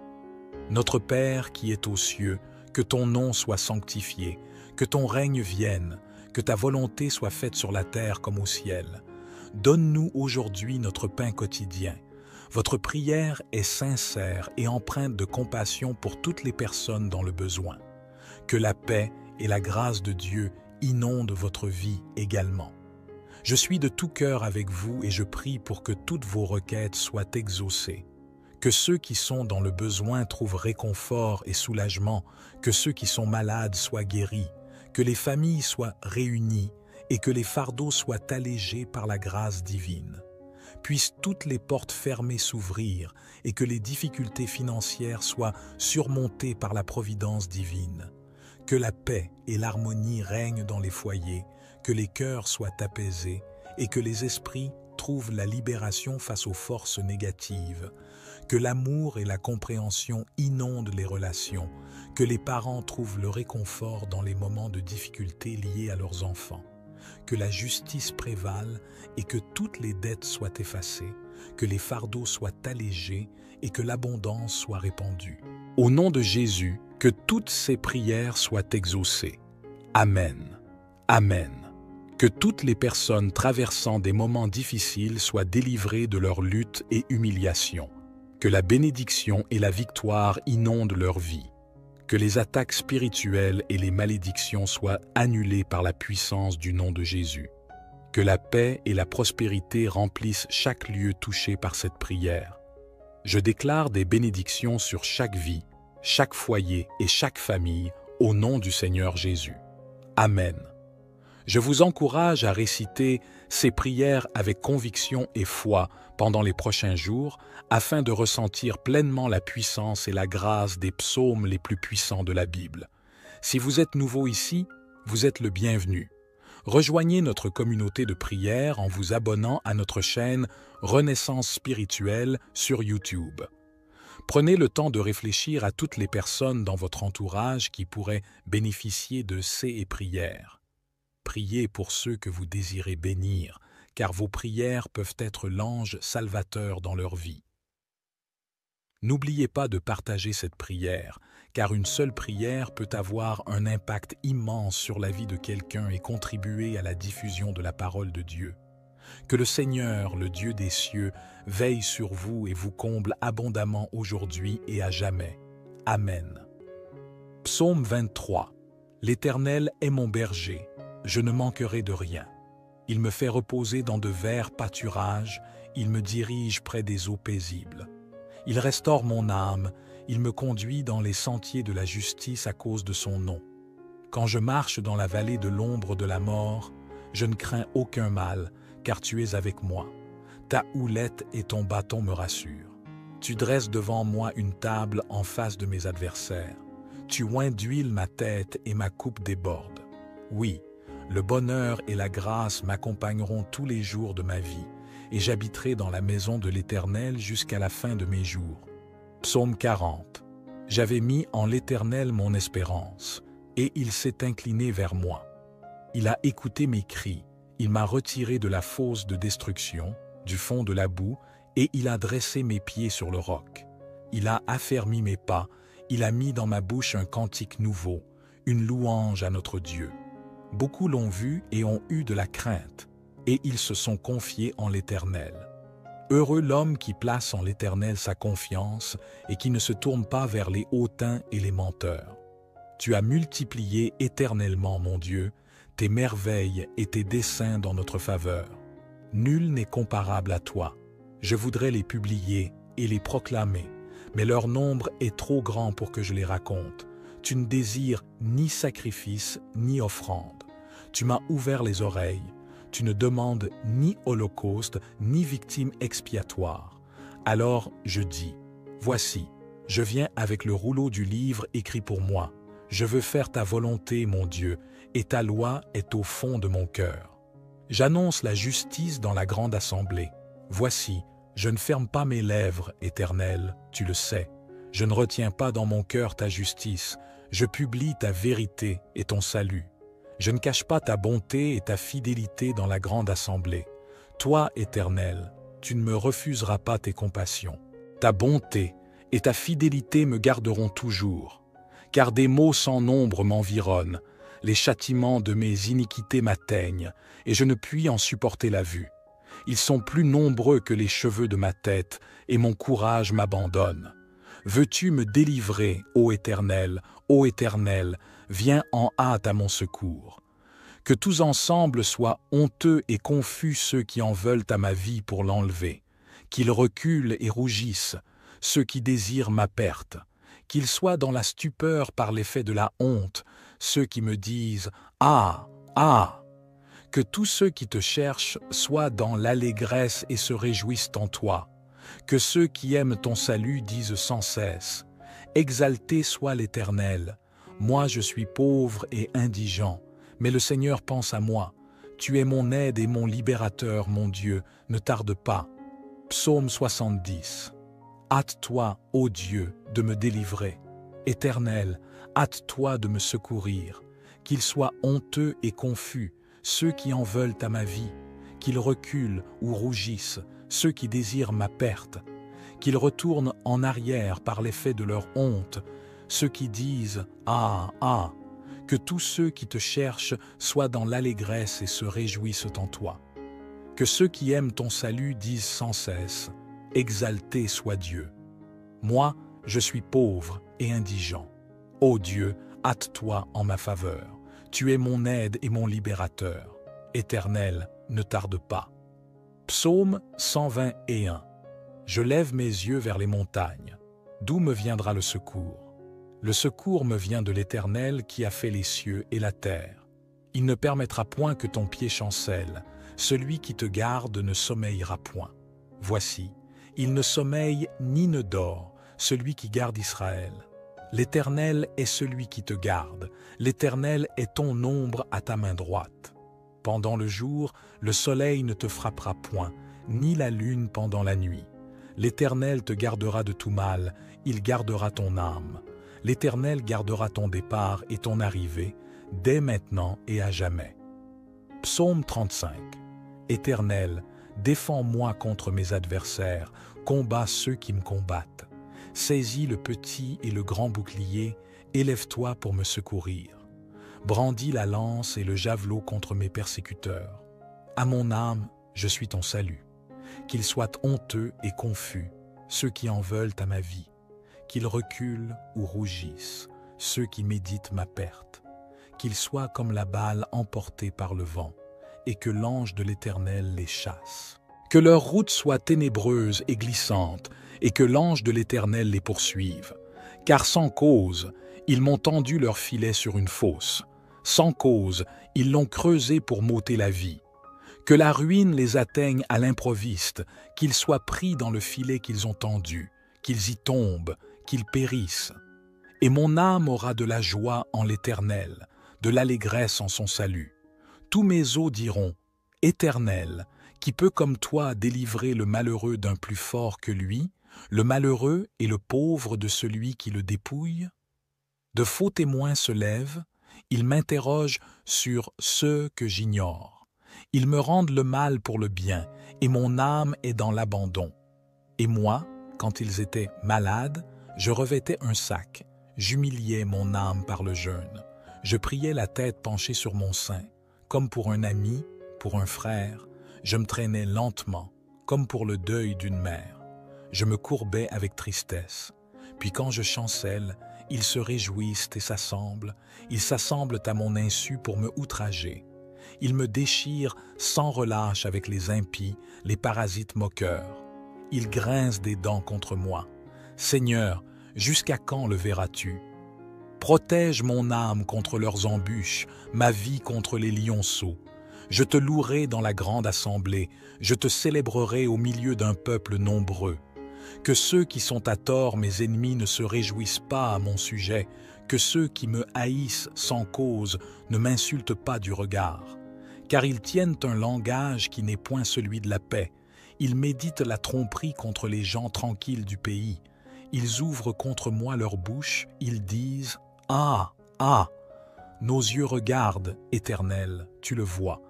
Notre Père qui es aux cieux, que ton nom soit sanctifié, que ton règne vienne, que ta volonté soit faite sur la terre comme au ciel. Donne-nous aujourd'hui notre pain quotidien. Votre prière est sincère et empreinte de compassion pour toutes les personnes dans le besoin. Que la paix et la grâce de Dieu inondent votre vie également. Je suis de tout cœur avec vous et je prie pour que toutes vos requêtes soient exaucées. Que ceux qui sont dans le besoin trouvent réconfort et soulagement, que ceux qui sont malades soient guéris, que les familles soient réunies et que les fardeaux soient allégés par la grâce divine. Puissent toutes les portes fermées s'ouvrir et que les difficultés financières soient surmontées par la providence divine. Que la paix et l'harmonie règnent dans les foyers, que les cœurs soient apaisés et que les esprits trouvent la libération face aux forces négatives. Que l'amour et la compréhension inondent les relations, que les parents trouvent le réconfort dans les moments de difficulté liés à leurs enfants. Que la justice prévale et que toutes les dettes soient effacées, que les fardeaux soient allégés et que l'abondance soit répandue. Au nom de Jésus, que toutes ces prières soient exaucées. Amen. Amen. Que toutes les personnes traversant des moments difficiles soient délivrées de leur lutte et humiliation. Que la bénédiction et la victoire inondent leur vie. Que les attaques spirituelles et les malédictions soient annulées par la puissance du nom de Jésus. Que la paix et la prospérité remplissent chaque lieu touché par cette prière. Je déclare des bénédictions sur chaque vie, chaque foyer et chaque famille au nom du Seigneur Jésus. Amen. Je vous encourage à réciter ces prières avec conviction et foi pendant les prochains jours afin de ressentir pleinement la puissance et la grâce des psaumes les plus puissants de la Bible. Si vous êtes nouveau ici, vous êtes le bienvenu. Rejoignez notre communauté de prière en vous abonnant à notre chaîne Renaissance spirituelle sur YouTube. Prenez le temps de réfléchir à toutes les personnes dans votre entourage qui pourraient bénéficier de ces prières. Priez pour ceux que vous désirez bénir, car vos prières peuvent être l'ange salvateur dans leur vie. N'oubliez pas de partager cette prière, car une seule prière peut avoir un impact immense sur la vie de quelqu'un et contribuer à la diffusion de la parole de Dieu. Que le Seigneur, le Dieu des cieux, veille sur vous et vous comble abondamment aujourd'hui et à jamais. Amen. Psaume 23. L'Éternel est mon berger, je ne manquerai de rien. Il me fait reposer dans de verts pâturages, il me dirige près des eaux paisibles. Il restaure mon âme, il me conduit dans les sentiers de la justice à cause de son nom. Quand je marche dans la vallée de l'ombre de la mort, je ne crains aucun mal, car tu es avec moi. Ta houlette et ton bâton me rassurent. Tu dresses devant moi une table en face de mes adversaires. Tu oins d'huile ma tête et ma coupe déborde. Oui, le bonheur et la grâce m'accompagneront tous les jours de ma vie, et j'habiterai dans la maison de l'Éternel jusqu'à la fin de mes jours. Psaume 40. J'avais mis en l'Éternel mon espérance, et il s'est incliné vers moi. Il a écouté mes cris, il m'a retiré de la fosse de destruction, du fond de la boue, et il a dressé mes pieds sur le roc. Il a affermi mes pas, il a mis dans ma bouche un cantique nouveau, une louange à notre Dieu. Beaucoup l'ont vu et ont eu de la crainte, et ils se sont confiés en l'Éternel. Heureux l'homme qui place en l'Éternel sa confiance et qui ne se tourne pas vers les hautains et les menteurs. Tu as multiplié éternellement, mon Dieu, tes merveilles et tes desseins dans notre faveur. Nul n'est comparable à toi. Je voudrais les publier et les proclamer, mais leur nombre est trop grand pour que je les raconte. Tu ne désires ni sacrifice ni offrande. Tu m'as ouvert les oreilles. Tu ne demandes ni holocauste ni victime expiatoire. Alors je dis, voici, je viens avec le rouleau du livre écrit pour moi. Je veux faire ta volonté, mon Dieu, et ta loi est au fond de mon cœur. J'annonce la justice dans la grande assemblée. Voici, je ne ferme pas mes lèvres, Éternel, tu le sais. Je ne retiens pas dans mon cœur ta justice. Je publie ta vérité et ton salut. Je ne cache pas ta bonté et ta fidélité dans la grande assemblée. Toi, Éternel, tu ne me refuseras pas tes compassions. Ta bonté et ta fidélité me garderont toujours. Car des maux sans nombre m'environnent, les châtiments de mes iniquités m'atteignent, et je ne puis en supporter la vue. Ils sont plus nombreux que les cheveux de ma tête, et mon courage m'abandonne. Veux-tu me délivrer, ô Éternel, viens en hâte à mon secours. Que tous ensemble soient honteux et confus ceux qui en veulent à ma vie pour l'enlever, qu'ils reculent et rougissent, ceux qui désirent ma perte, qu'ils soient dans la stupeur par l'effet de la honte, ceux qui me disent « Ah, ah !» Que tous ceux qui te cherchent soient dans l'allégresse et se réjouissent en toi, que ceux qui aiment ton salut disent sans cesse « Exalté soit l'Éternel ! Moi je suis pauvre et indigent, mais le Seigneur pense à moi. Tu es mon aide et mon libérateur, mon Dieu, ne tarde pas. » Psaume 70. Hâte-toi, ô Dieu, de me délivrer. Éternel, hâte-toi de me secourir. Qu'ils soient honteux et confus, ceux qui en veulent à ma vie, qu'ils reculent ou rougissent, ceux qui désirent ma perte, qu'ils retournent en arrière par l'effet de leur honte, ceux qui disent « Ah, ah !» Que tous ceux qui te cherchent soient dans l'allégresse et se réjouissent en toi. Que ceux qui aiment ton salut disent sans cesse « Exalté soit Dieu !» Moi, je suis pauvre et indigent. Ô Dieu, hâte-toi en ma faveur. Tu es mon aide et mon libérateur. Éternel, ne tarde pas. Psaume 121. Je lève mes yeux vers les montagnes. D'où me viendra le secours? Le secours me vient de l'Éternel qui a fait les cieux et la terre. Il ne permettra point que ton pied chancelle. Celui qui te garde ne sommeillera point. Voici, il ne sommeille ni ne dort, celui qui garde Israël. L'Éternel est celui qui te garde. L'Éternel est ton ombre à ta main droite. Pendant le jour, le soleil ne te frappera point, ni la lune pendant la nuit. L'Éternel te gardera de tout mal, il gardera ton âme. L'Éternel gardera ton départ et ton arrivée, dès maintenant et à jamais. Psaume 35. Éternel, défends-moi contre mes adversaires, combats ceux qui me combattent. Saisis le petit et le grand bouclier, élève-toi pour me secourir. Brandis la lance et le javelot contre mes persécuteurs. À mon âme, je suis ton salut. Qu'ils soient honteux et confus, ceux qui en veulent à ma vie. Qu'ils reculent ou rougissent, ceux qui méditent ma perte. Qu'ils soient comme la balle emportée par le vent, et que l'ange de l'Éternel les chasse. Que leur route soit ténébreuse et glissante, et que l'ange de l'Éternel les poursuive. Car sans cause, ils m'ont tendu leur filet sur une fosse. Sans cause, ils l'ont creusé pour m'ôter la vie. Que la ruine les atteigne à l'improviste, qu'ils soient pris dans le filet qu'ils ont tendu, qu'ils y tombent, qu'ils périssent. Et mon âme aura de la joie en l'Éternel, de l'allégresse en son salut. Tous mes os diront, « Éternel, qui peut comme toi délivrer le malheureux d'un plus fort que lui, le malheureux et le pauvre de celui qui le dépouille ?» De faux témoins se lèvent, ils m'interrogent sur ceux que j'ignore. Ils me rendent le mal pour le bien, et mon âme est dans l'abandon. Et moi, quand ils étaient malades, je revêtais un sac, j'humiliais mon âme par le jeûne. Je priais la tête penchée sur mon sein, comme pour un ami, pour un frère. Je me traînais lentement, comme pour le deuil d'une mère. Je me courbais avec tristesse. Puis quand je chancelle, ils se réjouissent et s'assemblent. Ils s'assemblent à mon insu pour me outrager. Ils me déchirent sans relâche avec les impies, les parasites moqueurs. Ils grincent des dents contre moi. Seigneur, jusqu'à quand le verras-tu? Protège mon âme contre leurs embûches, ma vie contre les lionceaux. Je te louerai dans la grande assemblée, je te célébrerai au milieu d'un peuple nombreux. Que ceux qui sont à tort mes ennemis ne se réjouissent pas à mon sujet, que ceux qui me haïssent sans cause ne m'insultent pas du regard. Car ils tiennent un langage qui n'est point celui de la paix. Ils méditent la tromperie contre les gens tranquilles du pays. Ils ouvrent contre moi leur bouche, ils disent « Ah, ah !» Nos yeux regardent, Éternel, tu le vois.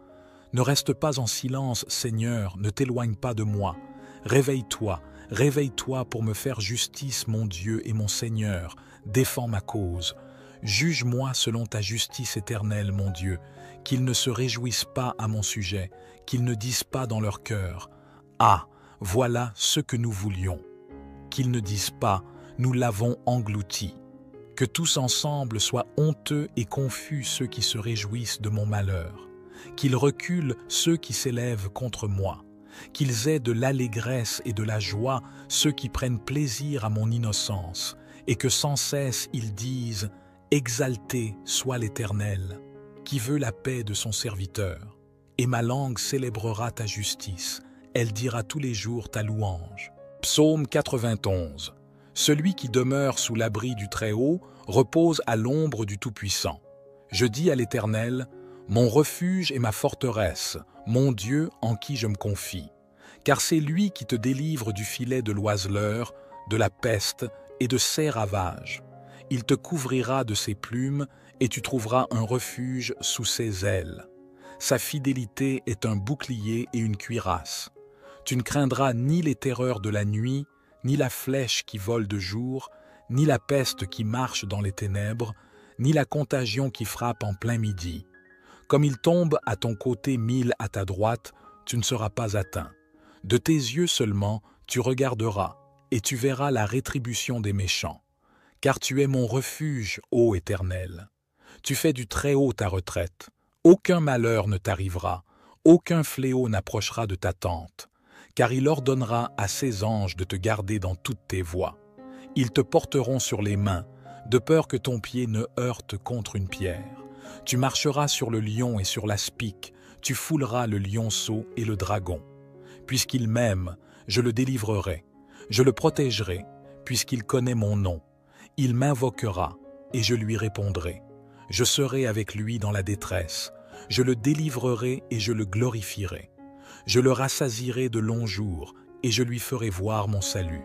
Ne reste pas en silence, Seigneur, ne t'éloigne pas de moi. Réveille-toi, réveille-toi pour me faire justice, mon Dieu et mon Seigneur. Défends ma cause. Juge-moi selon ta justice éternelle, mon Dieu. Qu'ils ne se réjouissent pas à mon sujet, qu'ils ne disent pas dans leur cœur « Ah, voilà ce que nous voulions ». Qu'ils ne disent pas « Nous l'avons englouti ». Que tous ensemble soient honteux et confus ceux qui se réjouissent de mon malheur. Qu'ils reculent ceux qui s'élèvent contre moi. Qu'ils aient de l'allégresse et de la joie ceux qui prennent plaisir à mon innocence, et que sans cesse ils disent « Exalté soit l'Éternel, qui veut la paix de son serviteur. Et ma langue célébrera ta justice, elle dira tous les jours ta louange. » Psaume 91. Celui qui demeure sous l'abri du Très-Haut repose à l'ombre du Tout-Puissant. Je dis à l'Éternel, mon refuge et ma forteresse, mon Dieu en qui je me confie. Car c'est lui qui te délivre du filet de l'oiseleur, de la peste et de ses ravages. Il te couvrira de ses plumes et tu trouveras un refuge sous ses ailes. Sa fidélité est un bouclier et une cuirasse. Tu ne craindras ni les terreurs de la nuit, ni la flèche qui vole de jour, ni la peste qui marche dans les ténèbres, ni la contagion qui frappe en plein midi. Comme il tombe à ton côté 1000 à ta droite, tu ne seras pas atteint. De tes yeux seulement, tu regarderas, et tu verras la rétribution des méchants. Car tu es mon refuge, ô Éternel. Tu fais du Très-Haut ta retraite. Aucun malheur ne t'arrivera, aucun fléau n'approchera de ta tente. Car il ordonnera à ses anges de te garder dans toutes tes voies. Ils te porteront sur les mains, de peur que ton pied ne heurte contre une pierre. Tu marcheras sur le lion et sur l'aspic, tu fouleras le lionceau et le dragon. Puisqu'il m'aime, je le délivrerai, je le protégerai, puisqu'il connaît mon nom. Il m'invoquera, et je lui répondrai. Je serai avec lui dans la détresse, je le délivrerai et je le glorifierai. Je le rassasierai de longs jours, et je lui ferai voir mon salut.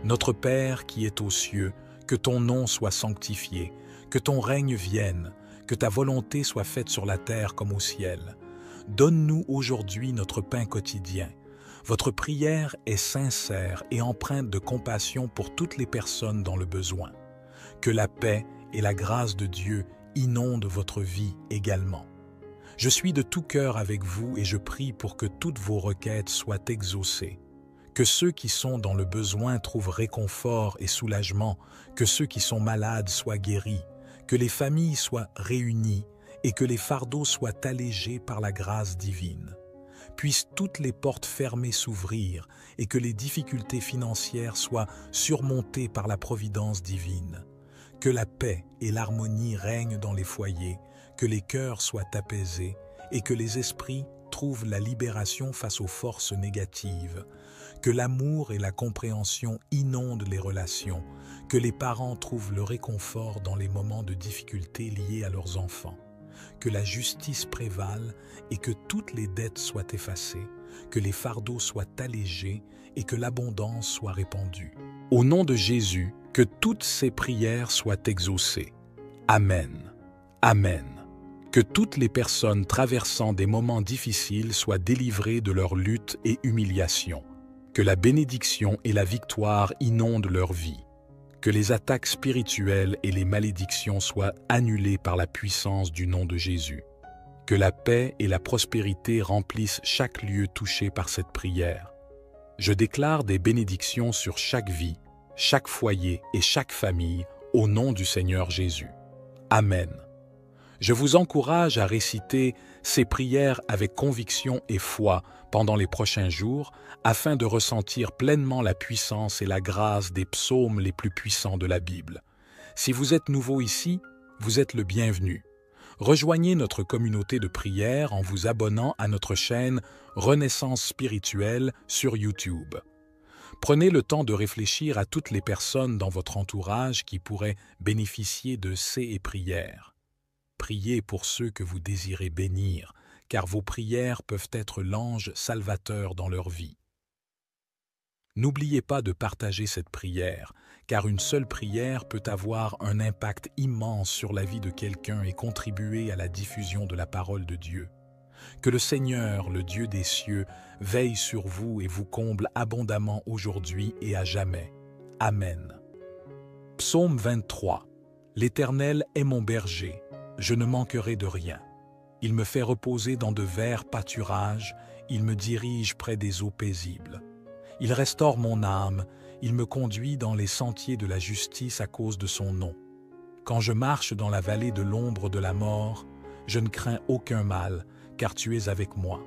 Notre Père qui es aux cieux, que ton nom soit sanctifié, que ton règne vienne, que ta volonté soit faite sur la terre comme au ciel. Donne-nous aujourd'hui notre pain quotidien. Votre prière est sincère et empreinte de compassion pour toutes les personnes dans le besoin. Que la paix et la grâce de Dieu inondent votre vie également. Je suis de tout cœur avec vous et je prie pour que toutes vos requêtes soient exaucées. Que ceux qui sont dans le besoin trouvent réconfort et soulagement, que ceux qui sont malades soient guéris, que les familles soient réunies et que les fardeaux soient allégés par la grâce divine. Puissent toutes les portes fermées s'ouvrir et que les difficultés financières soient surmontées par la providence divine. Que la paix et l'harmonie règnent dans les foyers, que les cœurs soient apaisés et que les esprits trouvent la libération face aux forces négatives. Que l'amour et la compréhension inondent les relations, que les parents trouvent le réconfort dans les moments de difficulté liés à leurs enfants. Que la justice prévale et que toutes les dettes soient effacées, que les fardeaux soient allégés et que l'abondance soit répandue. Au nom de Jésus, que toutes ces prières soient exaucées. Amen. Amen. Que toutes les personnes traversant des moments difficiles soient délivrées de leur lutte et humiliation. Que la bénédiction et la victoire inondent leur vie. Que les attaques spirituelles et les malédictions soient annulées par la puissance du nom de Jésus. Que la paix et la prospérité remplissent chaque lieu touché par cette prière. Je déclare des bénédictions sur chaque vie, chaque foyer et chaque famille au nom du Seigneur Jésus. Amen. Je vous encourage à réciter ces prières avec conviction et foi pendant les prochains jours afin de ressentir pleinement la puissance et la grâce des psaumes les plus puissants de la Bible. Si vous êtes nouveau ici, vous êtes le bienvenu. Rejoignez notre communauté de prière en vous abonnant à notre chaîne Renaissance spirituelle sur YouTube. Prenez le temps de réfléchir à toutes les personnes dans votre entourage qui pourraient bénéficier de ces prières. Priez pour ceux que vous désirez bénir, car vos prières peuvent être l'ange salvateur dans leur vie. N'oubliez pas de partager cette prière, car une seule prière peut avoir un impact immense sur la vie de quelqu'un et contribuer à la diffusion de la parole de Dieu. Que le Seigneur, le Dieu des cieux, veille sur vous et vous comble abondamment aujourd'hui et à jamais. Amen. Psaume 23. L'Éternel est mon berger. Je ne manquerai de rien. Il me fait reposer dans de verts pâturages, il me dirige près des eaux paisibles. Il restaure mon âme, il me conduit dans les sentiers de la justice à cause de son nom. Quand je marche dans la vallée de l'ombre de la mort, je ne crains aucun mal, car tu es avec moi.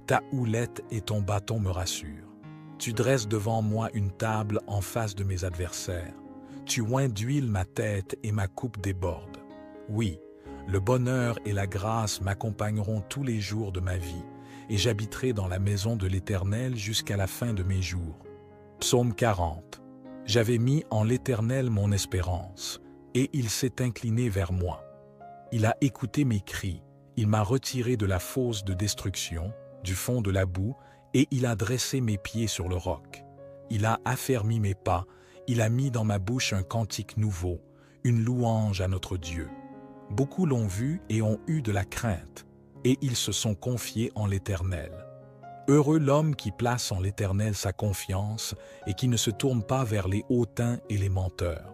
Ta houlette et ton bâton me rassurent. Tu dresses devant moi une table en face de mes adversaires. Tu oins d'huile ma tête et ma coupe déborde. Oui, le bonheur et la grâce m'accompagneront tous les jours de ma vie, et j'habiterai dans la maison de l'Éternel jusqu'à la fin de mes jours. Psaume 40. J'avais mis en l'Éternel mon espérance, et il s'est incliné vers moi. Il a écouté mes cris, il m'a retiré de la fosse de destruction, du fond de la boue, et il a dressé mes pieds sur le roc. Il a affermi mes pas, il a mis dans ma bouche un cantique nouveau, une louange à notre Dieu. Beaucoup l'ont vu et ont eu de la crainte, et ils se sont confiés en l'Éternel. Heureux l'homme qui place en l'Éternel sa confiance et qui ne se tourne pas vers les hautains et les menteurs.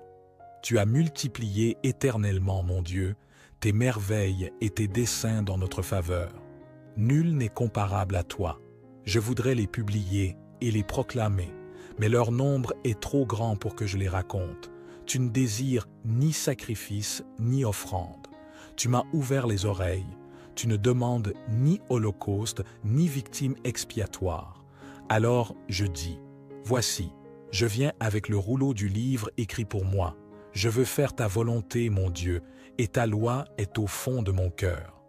Tu as multiplié éternellement, mon Dieu, tes merveilles et tes desseins dans notre faveur. Nul n'est comparable à toi. Je voudrais les publier et les proclamer, mais leur nombre est trop grand pour que je les raconte. Tu ne désires ni sacrifice ni offrande. Tu m'as ouvert les oreilles. Tu ne demandes ni holocauste ni victime expiatoire. Alors je dis, voici, je viens avec le rouleau du livre écrit pour moi. Je veux faire ta volonté, mon Dieu, et ta loi est au fond de mon cœur.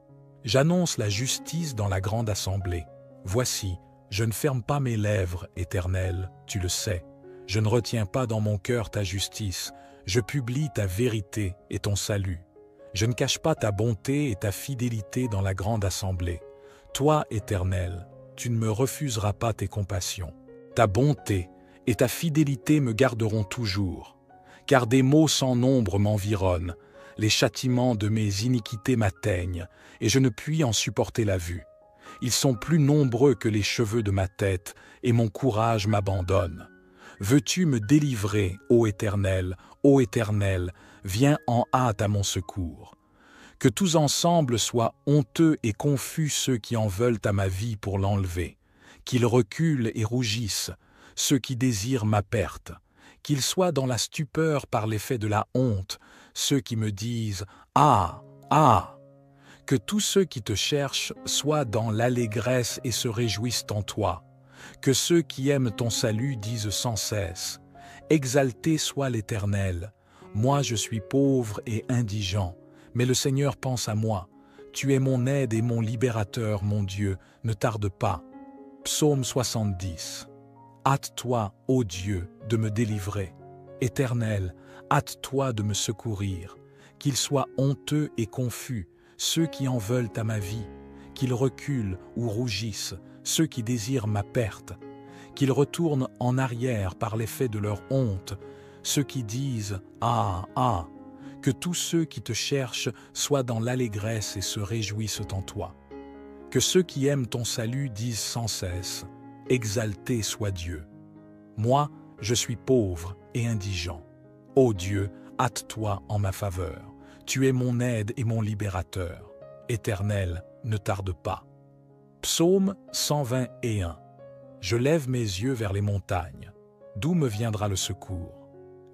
J'annonce la justice dans la grande assemblée. Voici, je ne ferme pas mes lèvres, Éternel, tu le sais. Je ne retiens pas dans mon cœur ta justice. Je publie ta vérité et ton salut. Je ne cache pas ta bonté et ta fidélité dans la grande assemblée. Toi, Éternel, tu ne me refuseras pas tes compassions. Ta bonté et ta fidélité me garderont toujours. Car des maux sans nombre m'environnent, les châtiments de mes iniquités m'atteignent, et je ne puis en supporter la vue. Ils sont plus nombreux que les cheveux de ma tête, et mon courage m'abandonne. Veux-tu me délivrer, ô Éternel, viens en hâte à mon secours. Que tous ensemble soient honteux et confus ceux qui en veulent à ma vie pour l'enlever, qu'ils reculent et rougissent, ceux qui désirent ma perte, qu'ils soient dans la stupeur par l'effet de la honte, ceux qui me disent « Ah, ah !» Que tous ceux qui te cherchent soient dans l'allégresse et se réjouissent en toi, que ceux qui aiment ton salut disent sans cesse « Exalté soit l'Éternel, moi je suis pauvre et indigent, mais le Seigneur pense à moi. Tu es mon aide et mon libérateur, mon Dieu, ne tarde pas. » Psaume 70. Hâte-toi, ô Dieu, de me délivrer. Éternel, hâte-toi de me secourir. Qu'ils soient honteux et confus, ceux qui en veulent à ma vie, qu'ils reculent ou rougissent, ceux qui désirent ma perte, qu'ils retournent en arrière par l'effet de leur honte, ceux qui disent « Ah, ah !» Que tous ceux qui te cherchent soient dans l'allégresse et se réjouissent en toi. Que ceux qui aiment ton salut disent sans cesse « Exalté soit Dieu !» Moi, je suis pauvre et indigent. Ô Dieu, hâte-toi en ma faveur. Tu es mon aide et mon libérateur. Éternel, ne tarde pas. Psaume 121. Je lève mes yeux vers les montagnes. D'où me viendra le secours?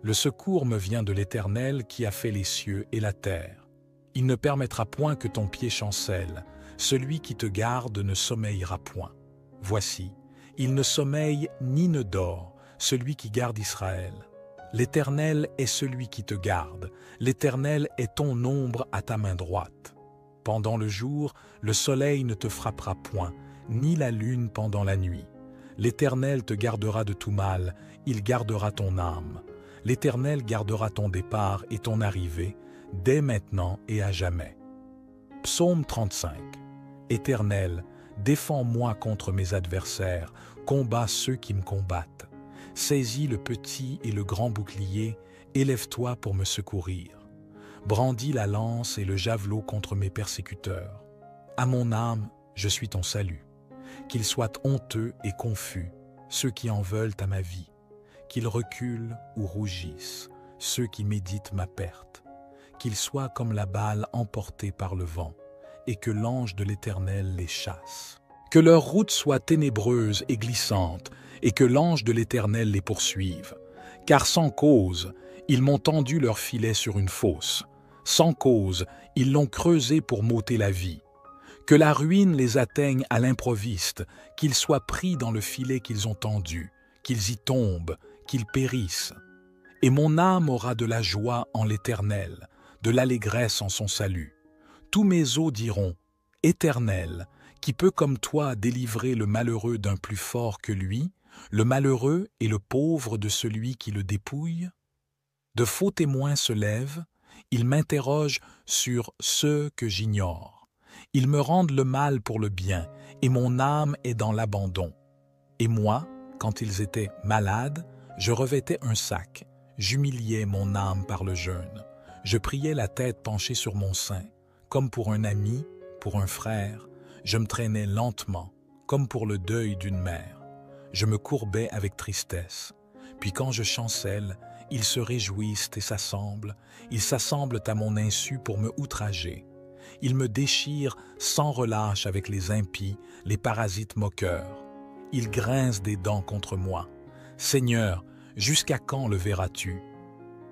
Le secours me vient de l'Éternel qui a fait les cieux et la terre. Il ne permettra point que ton pied chancelle. Celui qui te garde ne sommeillera point. Voici, il ne sommeille ni ne dort, celui qui garde Israël. L'Éternel est celui qui te garde. L'Éternel est ton ombre à ta main droite. Pendant le jour, le soleil ne te frappera point, ni la lune pendant la nuit. L'Éternel te gardera de tout mal, il gardera ton âme. L'Éternel gardera ton départ et ton arrivée, dès maintenant et à jamais. Psaume 35. Éternel, défends-moi contre mes adversaires, combats ceux qui me combattent. Saisis le petit et le grand bouclier, élève-toi pour me secourir. Brandis la lance et le javelot contre mes persécuteurs. À mon âme, je suis ton salut. Qu'ils soient honteux et confus, ceux qui en veulent à ma vie. Qu'ils reculent ou rougissent, ceux qui méditent ma perte. Qu'ils soient comme la balle emportée par le vent, et que l'ange de l'Éternel les chasse. Que leur route soit ténébreuse et glissante, et que l'ange de l'Éternel les poursuive. Car sans cause, ils m'ont tendu leur filet sur une fosse. Sans cause, ils l'ont creusé pour m'ôter la vie. Que la ruine les atteigne à l'improviste, qu'ils soient pris dans le filet qu'ils ont tendu, qu'ils y tombent, qu'ils périssent. Et mon âme aura de la joie en l'Éternel, de l'allégresse en son salut. Tous mes os diront, « Éternel, qui peut comme toi délivrer le malheureux d'un plus fort que lui, le malheureux et le pauvre de celui qui le dépouille ?» De faux témoins se lèvent, ils m'interrogent sur ceux que j'ignore. Ils me rendent le mal pour le bien, et mon âme est dans l'abandon. Et moi, quand ils étaient malades, je revêtais un sac, j'humiliais mon âme par le jeûne. Je priais la tête penchée sur mon sein, comme pour un ami, pour un frère. Je me traînais lentement, comme pour le deuil d'une mère. Je me courbais avec tristesse. Puis quand je chancelle, ils se réjouissent et s'assemblent. Ils s'assemblent à mon insu pour me outrager. Ils me déchirent sans relâche avec les impies, les parasites moqueurs. Ils grincent des dents contre moi. Seigneur, jusqu'à quand le verras-tu?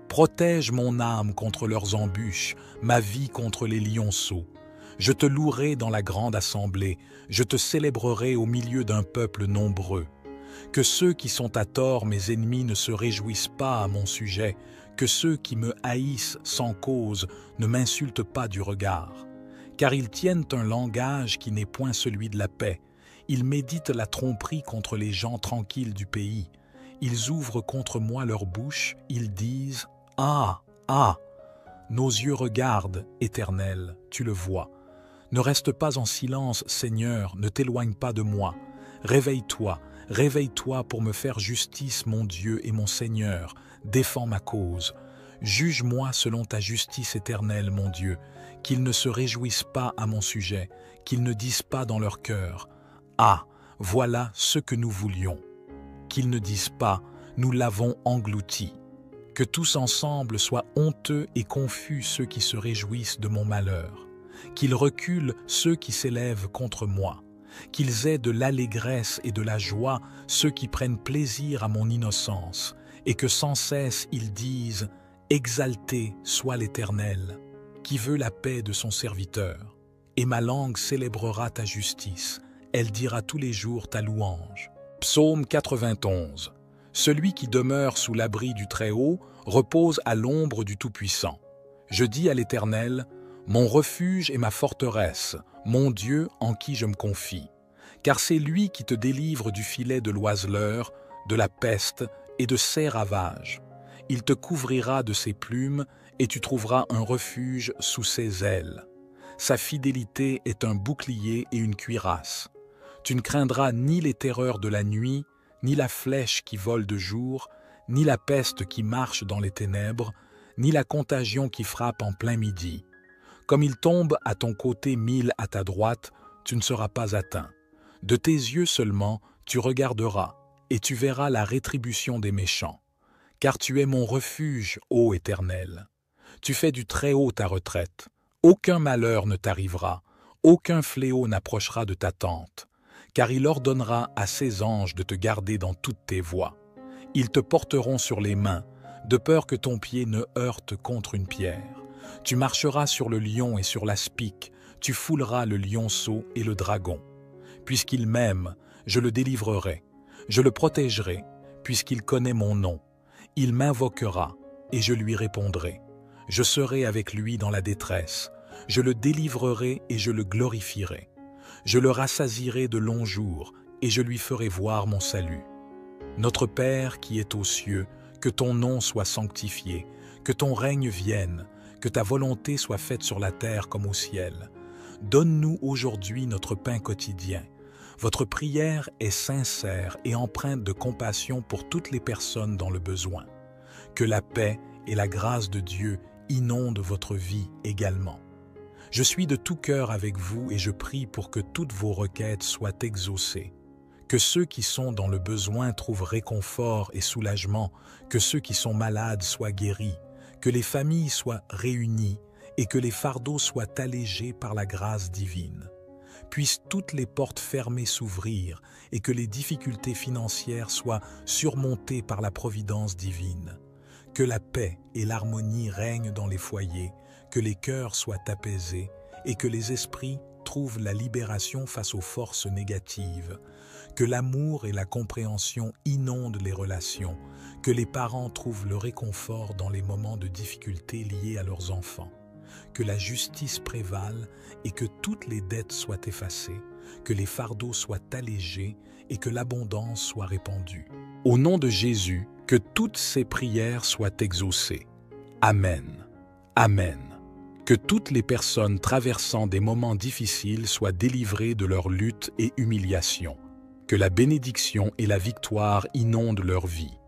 Protège mon âme contre leurs embûches, ma vie contre les lionceaux. Je te louerai dans la grande assemblée, je te célébrerai au milieu d'un peuple nombreux. Que ceux qui sont à tort mes ennemis ne se réjouissent pas à mon sujet, que ceux qui me haïssent sans cause ne m'insultent pas du regard. Car ils tiennent un langage qui n'est point celui de la paix. Ils méditent la tromperie contre les gens tranquilles du pays. Ils ouvrent contre moi leur bouche, ils disent « Ah, ah !» Nos yeux regardent, Éternel, tu le vois. Ne reste pas en silence, Seigneur, ne t'éloigne pas de moi. Réveille-toi, réveille-toi pour me faire justice, mon Dieu et mon Seigneur. Défends ma cause. Juge-moi selon ta justice éternelle, mon Dieu. Qu'ils ne se réjouissent pas à mon sujet, qu'ils ne disent pas dans leur cœur « Ah, voilà ce que nous voulions !» Qu'ils ne disent pas « Nous l'avons englouti !» Que tous ensemble soient honteux et confus ceux qui se réjouissent de mon malheur, qu'ils reculent ceux qui s'élèvent contre moi, qu'ils aient de l'allégresse et de la joie ceux qui prennent plaisir à mon innocence, et que sans cesse ils disent « Exalté soit l'Éternel, qui veut la paix de son serviteur. » Et ma langue célébrera ta justice, elle dira tous les jours ta louange. Psaume 91. Celui qui demeure sous l'abri du Très-Haut repose à l'ombre du Tout-Puissant. Je dis à l'Éternel, mon refuge et ma forteresse, mon Dieu en qui je me confie. Car c'est lui qui te délivre du filet de l'oiseleur, de la peste et de ses ravages. Il te couvrira de ses plumes et tu trouveras un refuge sous ses ailes. Sa fidélité est un bouclier et une cuirasse. Tu ne craindras ni les terreurs de la nuit, ni la flèche qui vole de jour, ni la peste qui marche dans les ténèbres, ni la contagion qui frappe en plein midi. Comme il tombe à ton côté 1000 à ta droite, tu ne seras pas atteint. De tes yeux seulement, tu regarderas, et tu verras la rétribution des méchants. Car tu es mon refuge, ô Éternel. Tu fais du Très-Haut ta retraite. Aucun malheur ne t'arrivera, aucun fléau n'approchera de ta tente. Car il ordonnera à ses anges de te garder dans toutes tes voies. Ils te porteront sur les mains, de peur que ton pied ne heurte contre une pierre. Tu marcheras sur le lion et sur l'aspic, tu fouleras le lionceau et le dragon. Puisqu'il m'aime, je le délivrerai, je le protégerai, puisqu'il connaît mon nom. Il m'invoquera, et je lui répondrai. Je serai avec lui dans la détresse, je le délivrerai et je le glorifierai. Je le rassasierai de longs jours, et je lui ferai voir mon salut. Notre Père qui es aux cieux, que ton nom soit sanctifié, que ton règne vienne, que ta volonté soit faite sur la terre comme au ciel. Donne-nous aujourd'hui notre pain quotidien. Votre prière est sincère et empreinte de compassion pour toutes les personnes dans le besoin. Que la paix et la grâce de Dieu inondent votre vie également. Je suis de tout cœur avec vous et je prie pour que toutes vos requêtes soient exaucées. Que ceux qui sont dans le besoin trouvent réconfort et soulagement, que ceux qui sont malades soient guéris, que les familles soient réunies et que les fardeaux soient allégés par la grâce divine. Puissent toutes les portes fermées s'ouvrir et que les difficultés financières soient surmontées par la providence divine. Que la paix et l'harmonie règnent dans les foyers, que les cœurs soient apaisés et que les esprits trouvent la libération face aux forces négatives. Que l'amour et la compréhension inondent les relations, que les parents trouvent le réconfort dans les moments de difficulté liés à leurs enfants. Que la justice prévale et que toutes les dettes soient effacées, que les fardeaux soient allégés et que l'abondance soit répandue. Au nom de Jésus, que toutes ces prières soient exaucées. Amen. Amen. Que toutes les personnes traversant des moments difficiles soient délivrées de leur lutte et humiliation. Que la bénédiction et la victoire inondent leur vie.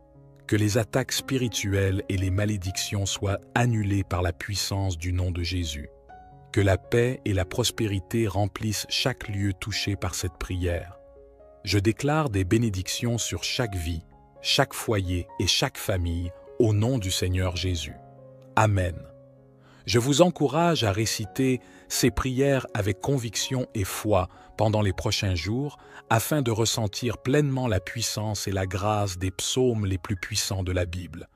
Que les attaques spirituelles et les malédictions soient annulées par la puissance du nom de Jésus. Que la paix et la prospérité remplissent chaque lieu touché par cette prière. Je déclare des bénédictions sur chaque vie, chaque foyer et chaque famille au nom du Seigneur Jésus. Amen. Je vous encourage à réciter ces prières avec conviction et foi pendant les prochains jours afin de ressentir pleinement la puissance et la grâce des psaumes les plus puissants de la Bible.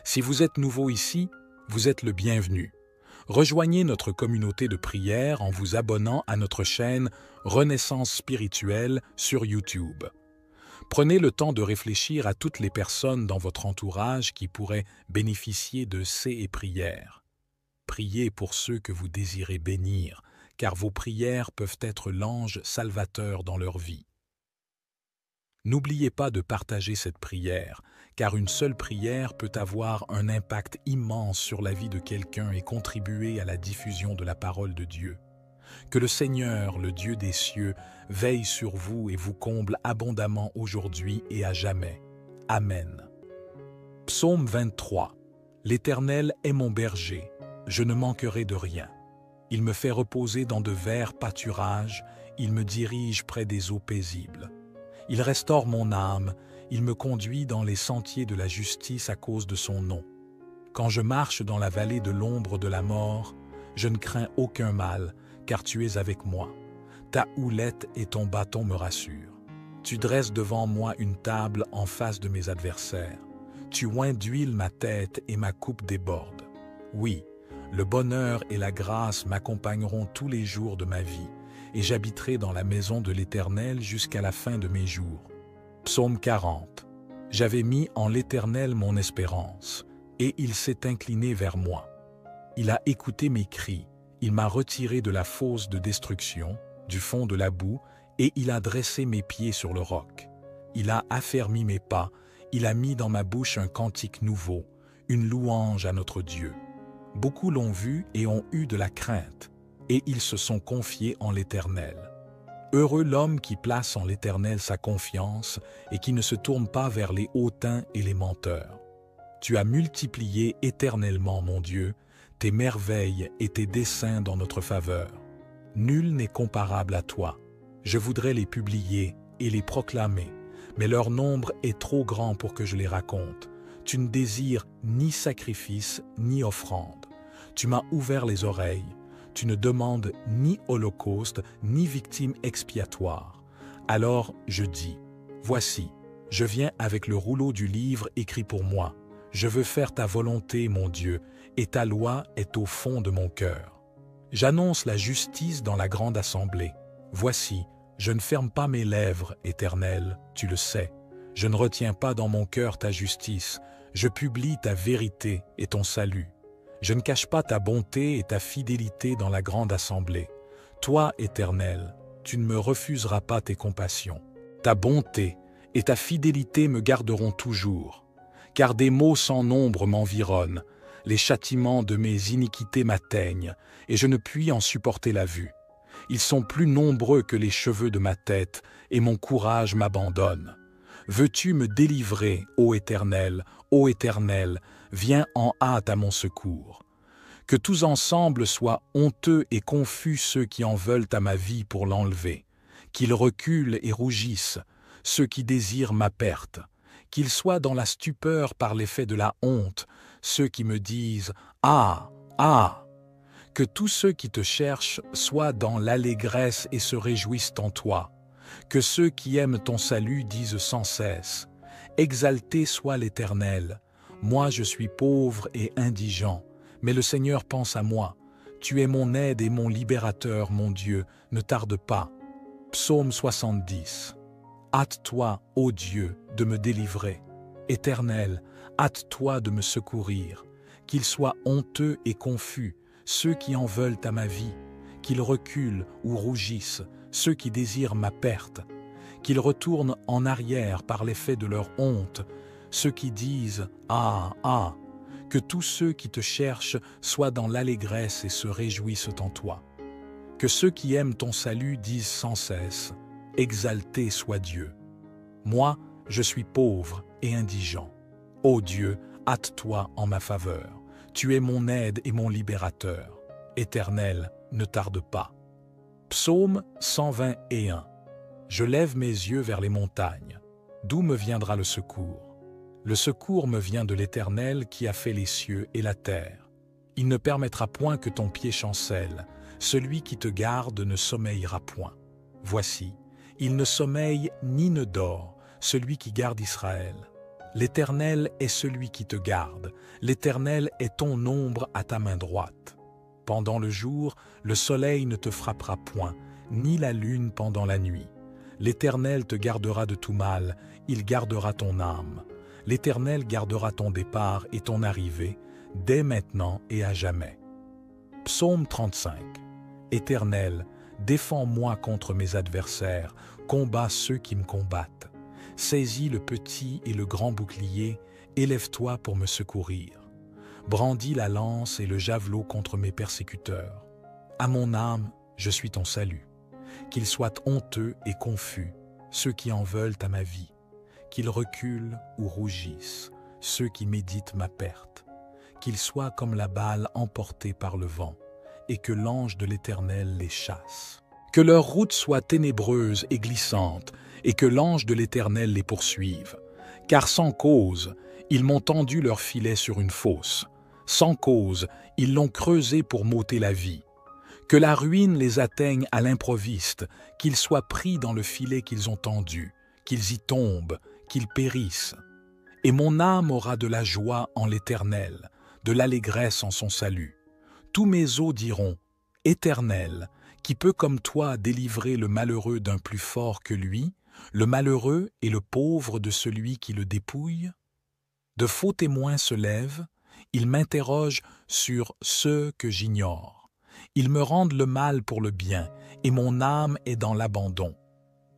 Si vous êtes nouveau ici, vous êtes le bienvenu. Rejoignez notre communauté de prière en vous abonnant à notre chaîne Renaissance spirituelle sur YouTube. Prenez le temps de réfléchir à toutes les personnes dans votre entourage qui pourraient bénéficier de ces prières. Priez pour ceux que vous désirez bénir, car vos prières peuvent être l'ange salvateur dans leur vie. N'oubliez pas de partager cette prière, car une seule prière peut avoir un impact immense sur la vie de quelqu'un et contribuer à la diffusion de la parole de Dieu. Que le Seigneur, le Dieu des cieux, veille sur vous et vous comble abondamment aujourd'hui et à jamais. Amen. Psaume 23. L'Éternel est mon berger, je ne manquerai de rien. Il me fait reposer dans de verts pâturages, il me dirige près des eaux paisibles. Il restaure mon âme, il me conduit dans les sentiers de la justice à cause de son nom. Quand je marche dans la vallée de l'ombre de la mort, je ne crains aucun mal, car tu es avec moi. Ta houlette et ton bâton me rassurent. Tu dresses devant moi une table en face de mes adversaires. Tu oins d'huile ma tête et ma coupe déborde. Oui, le bonheur et la grâce m'accompagneront tous les jours de ma vie, et j'habiterai dans la maison de l'Éternel jusqu'à la fin de mes jours. Psaume 40. J'avais mis en l'Éternel mon espérance, et il s'est incliné vers moi. Il a écouté mes cris, il m'a retiré de la fosse de destruction, du fond de la boue, et il a dressé mes pieds sur le roc. Il a affermi mes pas, il a mis dans ma bouche un cantique nouveau, une louange à notre Dieu. Beaucoup l'ont vu et ont eu de la crainte, et ils se sont confiés en l'Éternel. Heureux l'homme qui place en l'Éternel sa confiance et qui ne se tourne pas vers les hautains et les menteurs. Tu as multiplié éternellement, mon Dieu, tes merveilles et tes desseins dans notre faveur. Nul n'est comparable à toi. Je voudrais les publier et les proclamer, mais leur nombre est trop grand pour que je les raconte. Tu ne désires ni sacrifice ni offrande. Tu m'as ouvert les oreilles. Tu ne demandes ni holocauste ni victime expiatoire. Alors je dis, voici, je viens avec le rouleau du livre écrit pour moi. Je veux faire ta volonté, mon Dieu, et ta loi est au fond de mon cœur. J'annonce la justice dans la grande assemblée. Voici, je ne ferme pas mes lèvres, Éternel, tu le sais. Je ne retiens pas dans mon cœur ta justice. Je publie ta vérité et ton salut. Je ne cache pas ta bonté et ta fidélité dans la grande assemblée. Toi, Éternel, tu ne me refuseras pas tes compassions. Ta bonté et ta fidélité me garderont toujours. Car des maux sans nombre m'environnent. Les châtiments de mes iniquités m'atteignent, et je ne puis en supporter la vue. Ils sont plus nombreux que les cheveux de ma tête, et mon courage m'abandonne. Veux-tu me délivrer, ô Éternel, viens en hâte à mon secours. Que tous ensemble soient honteux et confus ceux qui en veulent à ma vie pour l'enlever. Qu'ils reculent et rougissent, ceux qui désirent ma perte. Qu'ils soient dans la stupeur par l'effet de la honte, ceux qui me disent « Ah, ah !» Que tous ceux qui te cherchent soient dans l'allégresse et se réjouissent en toi. Que ceux qui aiment ton salut disent sans cesse « Exalté soit l'Éternel ! Moi je suis pauvre et indigent, mais le Seigneur pense à moi. Tu es mon aide et mon libérateur, mon Dieu, ne tarde pas. » Psaume 70. Hâte-toi, ô Dieu, de me délivrer. Éternel, hâte-toi de me secourir. Qu'ils soient honteux et confus, ceux qui en veulent à ma vie. Qu'ils reculent ou rougissent, ceux qui désirent ma perte. Qu'ils retournent en arrière par l'effet de leur honte, ceux qui disent « Ah, ah !» Que tous ceux qui te cherchent soient dans l'allégresse et se réjouissent en toi. Que ceux qui aiment ton salut disent sans cesse « Exalté soit Dieu !» Moi, je suis pauvre et indigent. Ô Dieu, hâte-toi en ma faveur. Tu es mon aide et mon libérateur. Éternel, ne tarde pas. Psaume 121. Je lève mes yeux vers les montagnes. D'où me viendra le secours? Le secours me vient de l'Éternel qui a fait les cieux et la terre. Il ne permettra point que ton pied chancelle. Celui qui te garde ne sommeillera point. Voici, il ne sommeille ni ne dort, celui qui garde Israël. L'Éternel est celui qui te garde. L'Éternel est ton ombre à ta main droite. Pendant le jour, le soleil ne te frappera point, ni la lune pendant la nuit. L'Éternel te gardera de tout mal, il gardera ton âme. L'Éternel gardera ton départ et ton arrivée, dès maintenant et à jamais. Psaume 35. Éternel, défends-moi contre mes adversaires, combats ceux qui me combattent. Saisis le petit et le grand bouclier, élève-toi pour me secourir. Brandis la lance et le javelot contre mes persécuteurs. À mon âme, je suis ton salut. Qu'ils soient honteux et confus, ceux qui en veulent à ma vie. Qu'ils reculent ou rougissent, ceux qui méditent ma perte. Qu'ils soient comme la balle emportée par le vent, et que l'ange de l'Éternel les chasse. Que leur route soit ténébreuse et glissante, et que l'ange de l'Éternel les poursuive. Car sans cause, ils m'ont tendu leur filet sur une fosse. Sans cause, ils l'ont creusé pour m'ôter la vie. Que la ruine les atteigne à l'improviste, qu'ils soient pris dans le filet qu'ils ont tendu, qu'ils y tombent, qu'ils périssent. Et mon âme aura de la joie en l'Éternel, de l'allégresse en son salut. Tous mes os diront, Éternel, qui peut comme toi délivrer le malheureux d'un plus fort que lui, le malheureux et le pauvre de celui qui le dépouille? De faux témoins se lèvent, ils m'interrogent sur ceux que j'ignore. Ils me rendent le mal pour le bien, et mon âme est dans l'abandon.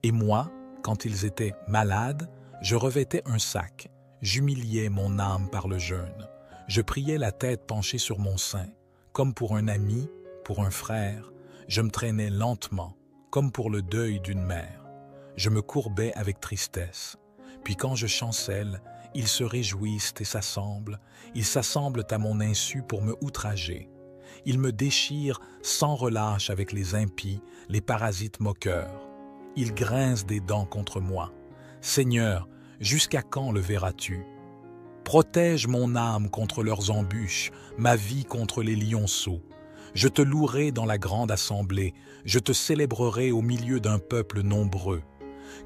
Et moi, quand ils étaient malades, je revêtais un sac, j'humiliais mon âme par le jeûne. Je priais la tête penchée sur mon sein, comme pour un ami, pour un frère. Je me traînais lentement, comme pour le deuil d'une mère. Je me courbais avec tristesse. Puis quand je chancelle, ils se réjouissent et s'assemblent. Ils s'assemblent à mon insu pour me outrager. Ils me déchirent sans relâche avec les impies, les parasites moqueurs. Ils grincent des dents contre moi. Seigneur, jusqu'à quand le verras-tu? Protège mon âme contre leurs embûches, ma vie contre les lionceaux. Je te louerai dans la grande assemblée, je te célébrerai au milieu d'un peuple nombreux.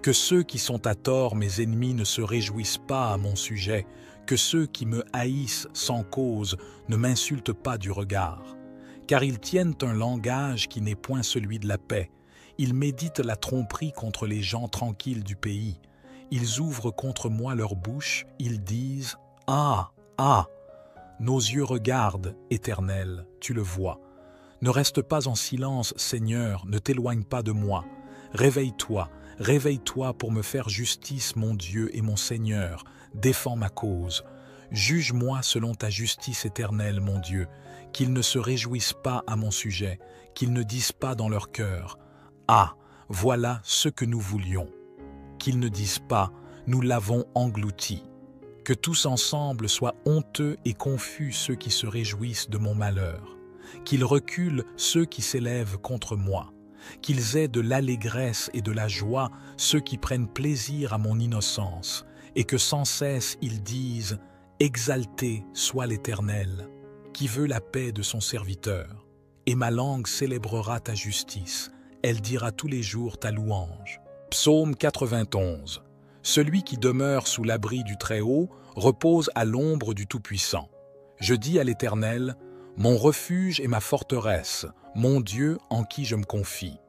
Que ceux qui sont à tort mes ennemis ne se réjouissent pas à mon sujet, que ceux qui me haïssent sans cause ne m'insultent pas du regard. Car ils tiennent un langage qui n'est point celui de la paix. Ils méditent la tromperie contre les gens tranquilles du pays. Ils ouvrent contre moi leur bouche, ils disent « Ah, ah !» Nos yeux regardent, Éternel, tu le vois. Ne reste pas en silence, Seigneur, ne t'éloigne pas de moi. Réveille-toi, réveille-toi pour me faire justice, mon Dieu et mon Seigneur. Défends ma cause. Juge-moi selon ta justice éternelle, mon Dieu. Qu'ils ne se réjouissent pas à mon sujet, qu'ils ne disent pas dans leur cœur « Ah, voilà ce que nous voulions ». Qu'ils ne disent pas « Nous l'avons englouti ». Que tous ensemble soient honteux et confus ceux qui se réjouissent de mon malheur. Qu'ils reculent ceux qui s'élèvent contre moi. Qu'ils aient de l'allégresse et de la joie ceux qui prennent plaisir à mon innocence, et que sans cesse ils disent « Exalté soit l'Éternel, qui veut la paix de son serviteur. Et ma langue célébrera ta justice, elle dira tous les jours ta louange. » Psaume 91. Celui qui demeure sous l'abri du Très-Haut repose à l'ombre du Tout-Puissant. Je dis à l'Éternel, mon refuge et ma forteresse, mon Dieu en qui je me confie.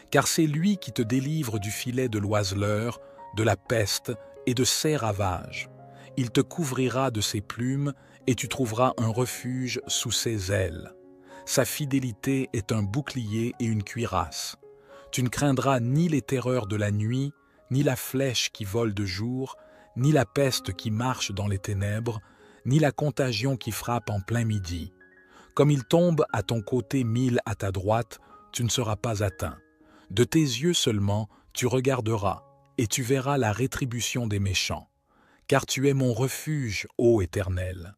Car c'est lui qui te délivre du filet de l'oiseleur, de la peste et de ses ravages. Il te couvrira de ses plumes et tu trouveras un refuge sous ses ailes. Sa fidélité est un bouclier et une cuirasse. Tu ne craindras ni les terreurs de la nuit, ni la flèche qui vole de jour, ni la peste qui marche dans les ténèbres, ni la contagion qui frappe en plein midi. Comme il tombe à ton côté 1000 à ta droite, tu ne seras pas atteint. De tes yeux seulement, tu regarderas, et tu verras la rétribution des méchants. Car tu es mon refuge, ô Éternel.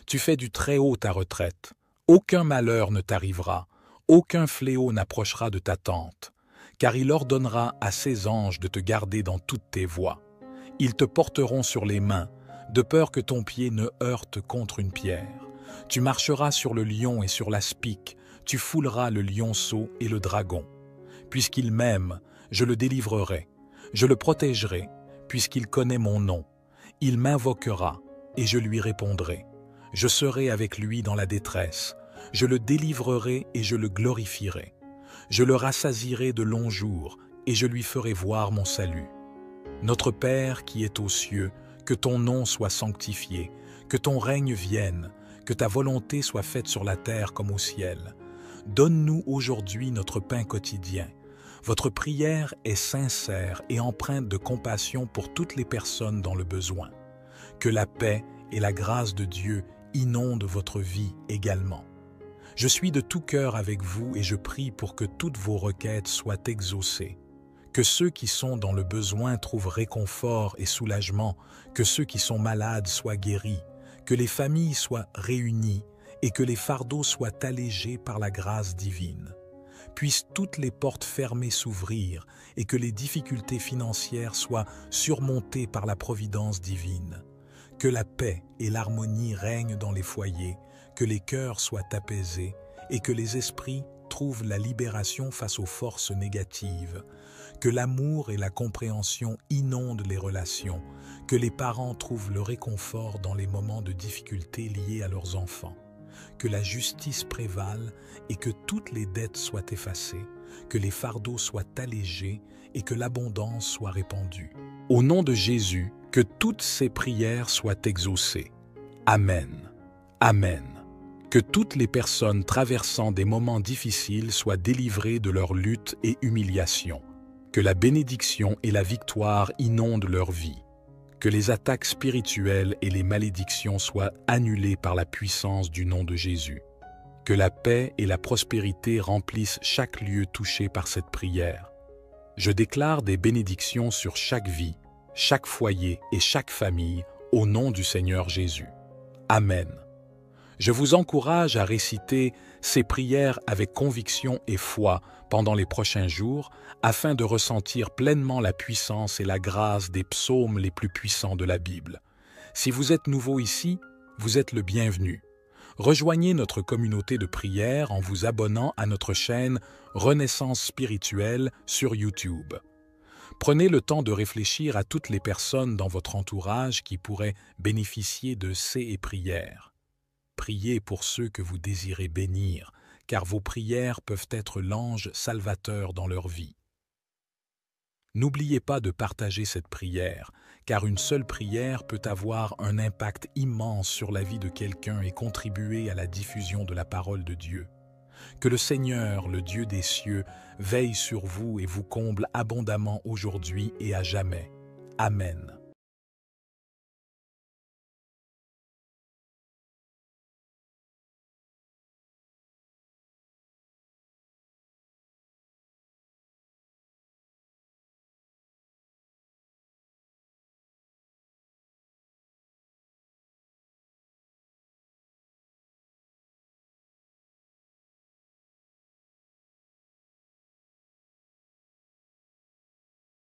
Tu fais du Très-Haut ta retraite. Aucun malheur ne t'arrivera, aucun fléau n'approchera de ta tente. Car il ordonnera à ses anges de te garder dans toutes tes voies. Ils te porteront sur les mains, de peur que ton pied ne heurte contre une pierre. Tu marcheras sur le lion et sur l'aspic, tu fouleras le lionceau et le dragon. Puisqu'il m'aime, je le délivrerai, je le protégerai, puisqu'il connaît mon nom. Il m'invoquera, et je lui répondrai. Je serai avec lui dans la détresse, je le délivrerai et je le glorifierai. Je le rassasierai de longs jours, et je lui ferai voir mon salut. Notre Père qui es aux cieux, que ton nom soit sanctifié, que ton règne vienne, que ta volonté soit faite sur la terre comme au ciel. Donne-nous aujourd'hui notre pain quotidien. Votre prière est sincère et empreinte de compassion pour toutes les personnes dans le besoin. Que la paix et la grâce de Dieu inondent votre vie également. Je suis de tout cœur avec vous et je prie pour que toutes vos requêtes soient exaucées. Que ceux qui sont dans le besoin trouvent réconfort et soulagement, que ceux qui sont malades soient guéris, que les familles soient réunies et que les fardeaux soient allégés par la grâce divine. Puissent toutes les portes fermées s'ouvrir et que les difficultés financières soient surmontées par la providence divine. Que la paix et l'harmonie règnent dans les foyers, que les cœurs soient apaisés et que les esprits trouvent la libération face aux forces négatives, que l'amour et la compréhension inondent les relations, que les parents trouvent le réconfort dans les moments de difficulté liés à leurs enfants, que la justice prévale et que toutes les dettes soient effacées, que les fardeaux soient allégés et que l'abondance soit répandue. Au nom de Jésus, que toutes ces prières soient exaucées. Amen. Amen. Que toutes les personnes traversant des moments difficiles soient délivrées de leur lutte et humiliation. Que la bénédiction et la victoire inondent leur vie. Que les attaques spirituelles et les malédictions soient annulées par la puissance du nom de Jésus. Que la paix et la prospérité remplissent chaque lieu touché par cette prière. Je déclare des bénédictions sur chaque vie, chaque foyer et chaque famille, au nom du Seigneur Jésus. Amen. Je vous encourage à réciter ces prières avec conviction et foi pendant les prochains jours afin de ressentir pleinement la puissance et la grâce des psaumes les plus puissants de la Bible. Si vous êtes nouveau ici, vous êtes le bienvenu. Rejoignez notre communauté de prière en vous abonnant à notre chaîne Renaissance spirituelle sur YouTube. Prenez le temps de réfléchir à toutes les personnes dans votre entourage qui pourraient bénéficier de ces prières. Priez pour ceux que vous désirez bénir, car vos prières peuvent être l'ange salvateur dans leur vie. N'oubliez pas de partager cette prière, car une seule prière peut avoir un impact immense sur la vie de quelqu'un et contribuer à la diffusion de la parole de Dieu. Que le Seigneur, le Dieu des cieux, veille sur vous et vous comble abondamment aujourd'hui et à jamais. Amen.